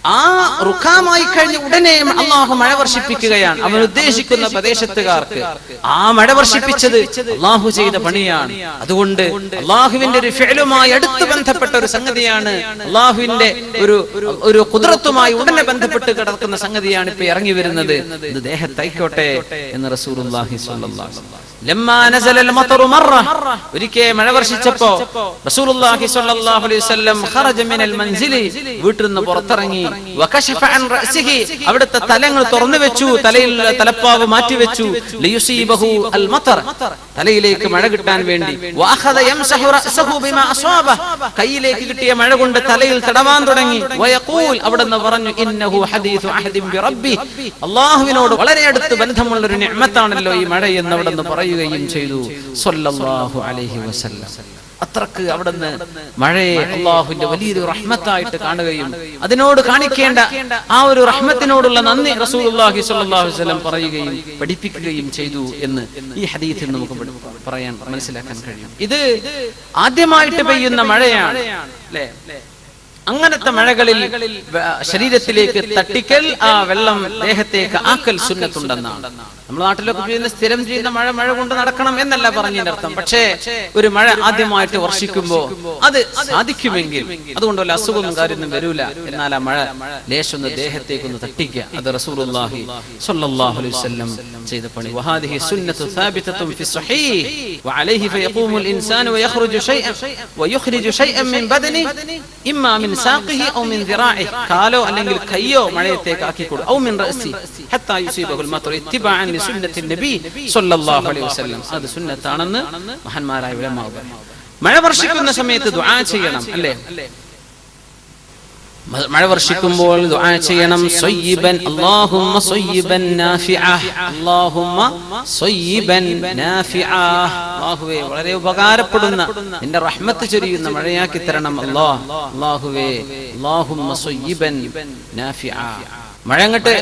ആ റുഖാമായി കഴിഞ്ഞ ഉടനെ അള്ളാഹു മഴ വർഷിപ്പിക്കുകയാണ്. അവൻ ഉദ്ദേശിക്കുന്ന പ്രദേശത്തുകാർക്ക് ആ മഴ വർഷിപ്പിച്ചത് അള്ളാഹു ചെയ്ത പണിയാണ്. അതുകൊണ്ട് അള്ളാഹുവിന്റെ ഒരു ഫിഅലുമായി അടുത്ത് ബന്ധപ്പെട്ട ഒരു സംഗതിയാണ്, അള്ളാഹുവിന്റെ ഒരു ഖുദ്റത്തുമായി ഉടനെ ബന്ധപ്പെട്ട് കിടക്കുന്ന സംഗതിയാണ് ഇപ്പൊ ഇറങ്ങി വരുന്നത്. ഇത് ദേഹത്തായിക്കോട്ടെ എന്ന് റസൂലുള്ളാഹി സ്വല്ലല്ലാഹു അലൈഹി വസല്ലം ലമ്മാ നസലൽ മതറു മറ, ഒരിക്കൽ മഴ വർഷിച്ചപ്പോ റസൂലുള്ളാഹി സ്വല്ലല്ലാഹു അലൈഹി വസല്ലം ഖറജ മിനൽ മൻസിലി, വീട്ടിൽ നിന്ന് പുറത്തിറങ്ങി, വകശഫ അൻ റഅസിഹി, അവിടുത്തെ തലങ്ങൾ തുറന്നു വെച്ചു, തലയിൽ തലപ്പാവ് മാറ്റി വെച്ചു, ലിയുസീബഹു അൽ മതർ, തലയിലേക്ക് മഴ കിട്ടാൻ വേണ്ടി, വഅഖദ യംസഹു റഅസഹു ബിമാ അസ്വാബ, കൈയിലേക്ക് കിട്ടിയ മഴ കൊണ്ട് തലയിൽ തടവാൻ തുടങ്ങി, വയഖൂൽ, അവിടുന്ന് പറഞ്ഞു, ഇന്നഹു ഹദീസു അഹദിൻ ബിറബ്ബി, അല്ലാഹുവിനോട് വളരെ അടുത്ത് ബന്ധമുള്ള ഒരു നിഅമത്താണല്ലോ ഈ മഴ എന്ന് അവിടുന്ന് പറയുകയും ചെയ്തു സല്ലല്ലാഹു അലൈഹി വസല്ലം. അത്രക്ക് അവിടുന്ന് മഴയെ അള്ളാഹുവിന്റെ വലിയൊരു റഹ്മത്തായിട്ട് കാണുകയും അതിനോട് കാണിക്കേണ്ട ആ ഒരു റഹ്മത്തിനോടുള്ള നന്ദി റസൂലുള്ളാഹി സ്വല്ലല്ലാഹു അലൈഹി വസല്ലം പറയുകയും പഠിപ്പിക്കുകയും ചെയ്തു എന്ന് ഈ ഹദീസിൽ നമുക്ക് പറയാൻ മനസ്സിലാക്കാൻ കഴിയും. ഇത് ആദ്യമായിട്ട് പെയ്യുന്ന മഴയാണ് അല്ലേ? അങ്ങനത്തെ മഴകളിൽ ശരീരത്തിലേക്ക് തട്ടിക്കൽ, ആ വെള്ളം ദേഹത്തേക്ക് ആക്കൽ സുന്നത്തുണ്ടെന്നാണ്. നമ്മുടെ നാട്ടിലൊക്കെ ചെയ്യുന്ന സ്ഥിരം ചെയ്യുന്ന മഴ കൊണ്ട് നടക്കണം എന്നല്ല പറഞ്ഞതിന്റെ അർത്ഥം. പക്ഷേ ഒരു മഴ ആദ്യമായിട്ട് വർഷിക്കുമ്പോ അത് സാധിക്കുമെങ്കിൽ അതുകൊണ്ട് വല്ല അസുഖവും കാര്യമൊന്നും വരൂല. എന്നാൽ ആ മഴ ലേശൊന്ന് ദേഹത്തേക്കൊന്ന് തട്ടിക്കുക, അത് റസൂലുള്ളാഹി സ്വല്ലല്ലാഹു അലൈഹി വസല്ലം ചെയ്ത പണി. വഹാദിഹി സുന്നത്തു സാബിതത്തുൻ ഫി സ്വഹീഹ് വഅലൈഹി ഫയഖൂമുൽ ഇൻസാനു വയഖ്റുജു ശൈഅൻ വയുഖ്രിജു ശൈഅൻ മിൻ ബദനി ഇമ്മാ മിൻ സാഖിഹി ഔ മിൻ ദിറാഇഹി, കാലോ അല്ലെങ്കിൽ കയ്യോ മഴയത്തേക്ക് ആക്കിക്കൊടു, ഔ മിൻ റഅസി ഹത്താ യുസീബഹുൽ മത്റു ഇത്തിബാഅൻ ലിസുന്നത്തിൻ നബി സ്വല്ലല്ലാഹു അലൈഹി വസല്ലം. അത് സുന്നത്താണെന്ന് മഹാന്മാരായ ഉലമാ പറഞ്ഞു. മഴ വർഷിക്കുന്ന സമയത്ത് ദുആ ചെയ്യണം അല്ലേ? മഴ വർഷിക്കുമ്പോൾ ദുആ ചെയ്യണം, സയ്യിബൻ അല്ലാഹുമ്മ സയ്യിബൻ നാഫിഅ, അല്ലാഹുമ്മ സയ്യിബൻ നാഫിഅ, അല്ലാഹുവേ വളരെ ഉപകാരപ്പെടുന്ന നിന്റെ റഹ്മത്ത് ചൊരിയുന്ന മഴയാക്കി തരണം അല്ലാഹ്, അല്ലാഹുവേ അല്ലാഹുമ്മ സയ്യിബൻ നാഫിഅ. മഴ അങ്ങട്ട്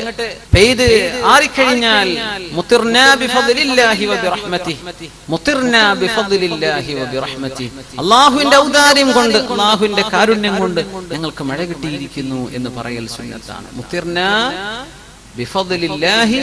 പെയ്ത് ആറിക്കഴിഞ്ഞാൽ മുത്തിർനാ ബിഫദ്ലില്ലാഹി വബിറഹ്മതിഹി, മുത്തിർനാ ബിഫദ്ലില്ലാഹി വബിറഹ്മതിഹി, അല്ലാഹുവിന്റെ ഔദാര്യം കൊണ്ട് അല്ലാഹുവിന്റെ കാരുണ്യം കൊണ്ട് ഞങ്ങൾക്ക് മഴ കിട്ടിയിരിക്കുന്നു എന്ന് പറയൽ സുന്നത്താണ്. മുത്തിർനാ ബിഫദ്ലില്ലാഹി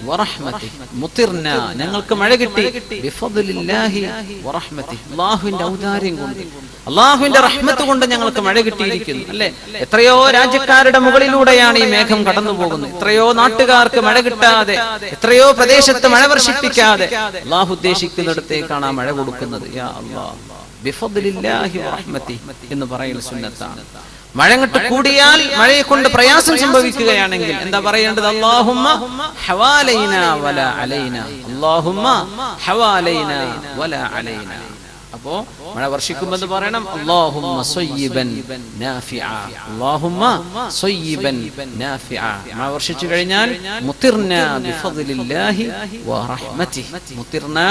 വറഹ്മതിഹി, മുത്തിർനാ ഞങ്ങൾക്ക് മഴ കിട്ടി, ബിഫദ്ലില്ലാഹി വറഹ്മതിഹി അല്ലാഹുവിന്റെ ഔദാര്യം കൊണ്ട് അല്ലാഹുവിന്റെ റഹ്മത്ത് കൊണ്ട് ഞങ്ങൾക്ക് മഴ കിട്ടിയിരിക്കുന്നു അല്ലേ? എത്രയോ രാജ്യക്കാരുടെ മുകളിലൂടെയാണ് ഈ മേഘം കടന്നു പോകുന്നത്. എത്രയോ നാട്ടുകാർക്ക് മഴ കിട്ടാതെ, എത്രയോ പ്രദേശത്ത് മഴ വർഷിപ്പിക്കാതെ അല്ലാഹു ഉദ്ദേശിക്കുന്നിടത്തേക്കാണ് ആ മഴ കൊടുക്കുന്നത്. യാ അല്ലാഹ് ബിഫദ്ലില്ലാഹി വറഹ്മതിഹി എന്ന് പറയൽ സുന്നത്താണ്. മഴ അങ്ങോട്ട് കൂടിയാൽ മഴയെ കൊണ്ട് പ്രയാസം സംഭവിക്കുകയാണെങ്കിൽ എന്താ പറയേണ്ടത്? അല്ലാഹുമ്മ ഹവാലൈനാ വലാ അലൈനാ, അല്ലാഹുമ്മ ഹവാലൈനാ വലാ അലൈനാ. അപ്പോ മഴ വർഷിക്കുമ്പോൾ പറയണം അല്ലാഹുമ്മ സയ്യിബൻ നാഫിഅ, അല്ലാഹുമ്മ സയ്യിബൻ നാഫിഅ. മഴ വർഷിച്ചു കഴിഞ്ഞാൽ മുത്തിർനാ ബിഫദ്ലില്ലാഹി വറഹ്മതിഹി, മുത്തിർനാ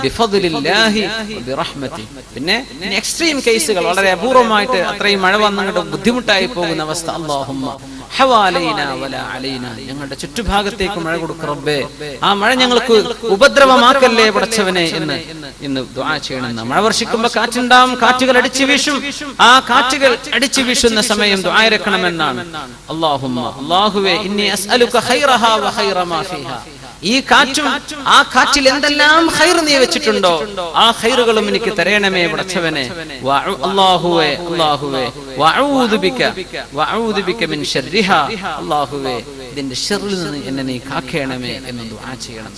ബിഫദ്ലില്ലാഹി വബിറഹ്മതിഹി. പിന്നെ എക്സ്ട്രീം കേസുകൾ, വളരെ അപൂർവമായിട്ട് അത്രയും മഴ വന്നിട്ട് ബുദ്ധിമുട്ടായി പോകുന്ന അവസ്ഥ, അല്ലാഹുമ്മ ഹവാലൈനാ വലാ അലൈനാ, ഞങ്ങളുടെ ചുറ്റുഭാഗത്തേക്ക് മഴ കൊടുക്ക് റബ്ബേ, ആ മഴ ഞങ്ങൾക്ക് ഉപദ്രവമാക്കല്ലേ പടച്ചവനെ എന്ന് ദുആ ചെയ്യണം. മഴ വർഷിക്കുമ്പോൾ കാറ്റുണ്ടാവും, കാറ്റുകൾ അടിച്ചു വീശും. ആ കാറ്റുകൾ അടിച്ചു വീശുന്ന സമയം ദുആ ഇറക്കണമെന്നാണ്. അല്ലാഹുമ്മ അല്ലാഹുവേ ഇന്നി അസ്അലുക ഖൈറഹാ വ ഖൈറ മാ ഫീഹാ, ഈ കാറ്റും ആ കാറ്റിൽ എന്തെല്ലാം ഖൈർ നീ വെച്ചിട്ടുണ്ടോ ആ ഖൈറുകളും എനിക്ക് തരണമേ പടച്ചവനെ. അല്ലാഹുവേ അല്ലാഹുവേ വഅഊദു ബിക മിൻ ശർരിഹാ, അല്ലാഹുവേ ഇതിന്റെ ശർറിൽ നിന്ന് എന്നെ നീ കാക്കേണമേ എന്ന് ദുആ ചെയ്യണം.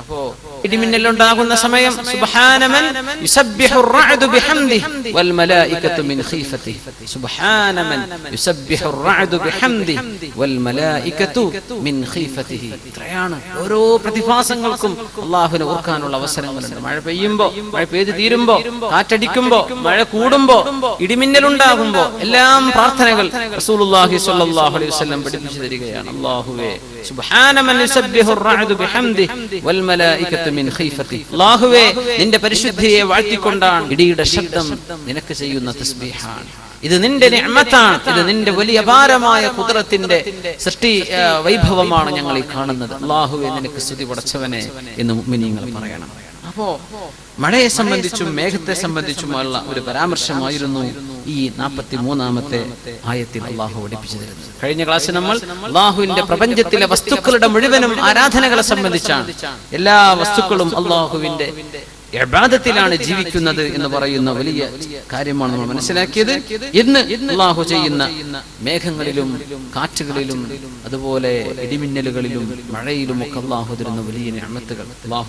അപ്പോ ഇടിമിന്നലുണ്ടാകുന്ന സമയം സുബ്ഹാനമൻ യുസബ്ബിഹുർ റഅദു ബിഹംദിഹി വൽ മലായികതു മിൻ ഖീഫതിഹി, സുബ്ഹാനമൻ യുസബ്ബിഹുർ റഅദു ബിഹംദിഹി വൽ മലായികതു മിൻ ഖീഫതിഹി. ഇത്രയാണ് ഓരോ പ്രതിഭാസങ്ങൾക്കും അല്ലാഹുവിനെ ഓർക്കാനുള്ള അവസരങ്ങളുണ്ട്. മഴ പെയ്യുമ്പോ, മഴ പെയ്ത് തീരുമ്പോ, കാറ്റടിക്കുമ്പോ, മഴ കൂടുമ്പോ, ഇടിമിന്നലുണ്ടാകുമ്പോ എല്ലാം പ്രാർത്ഥനകൾ റസൂലുള്ളാഹി സ്വല്ലല്ലാഹു അലൈഹി വസല്ലം പഠിപ്പിച്ചു തരികയാണ്. അല്ലാഹുവേ സുബ്ഹാനമൻ യുസബ്ബിഹുർ റഅദു ബിഹംദിഹി വൽ മലായികതു മിൻ ഖീഫതിഹി, അല്ലാഹുവേ നിന്റെ പരിശുദ്ധിയെ വാഴ്ത്തിക്കൊണ്ടാണ് ഇടിയുടെ ശബ്ദം നിനക്ക് ചെയ്യുന്ന തസ്ബീഹാണ്. ഇത് നിന്റെ നിഅമത്താണ്, ഇത് നിന്റെ വലിയ അപാരമായ ഖുദ്റത്തിന്റെ സൃഷ്ടി വൈഭവമാണ് ഞങ്ങൾ ഈ കാണുന്നത്. അല്ലാഹുവേ നിനക്ക് സ്തുതി പടച്ചവനെ എന്ന് മുഅ്മിനീങ്ങൾ പറയണം. ആ അപ്പോ മഴയെ സംബന്ധിച്ചും മേഘത്തെ സംബന്ധിച്ചുമുള്ള ഒരു പരാമർശമായിരുന്നു ഈ 43-ാമത്തെ ആയത്തിൽ അള്ളാഹു പഠിപ്പിച്ചു തരുന്നത്. കഴിഞ്ഞ ക്ലാസ്സിൽ നമ്മൾ അള്ളാഹുവിന്റെ പ്രപഞ്ചത്തിലെ വസ്തുക്കളുടെ മുഴുവനും ആരാധനകളെ സംബന്ധിച്ചാണ്. എല്ലാ വസ്തുക്കളും അള്ളാഹുവിന്റെ ഇബാദത്തിലാണ് ജീവിക്കുന്നത് എന്ന് പറയുന്ന വലിയ കാര്യമാണ് നമ്മൾ മനസ്സിലാക്കിയത്. ഇന്ന് അള്ളാഹു ചെയ്യുന്ന മേഘങ്ങളിലും കാറ്റുകളിലും അതുപോലെ ഇടിമിന്നലുകളിലും മഴയിലും ഒക്കെ അള്ളാഹു തരുന്ന വലിയ നിഅമത്തുകൾ. അള്ളാഹു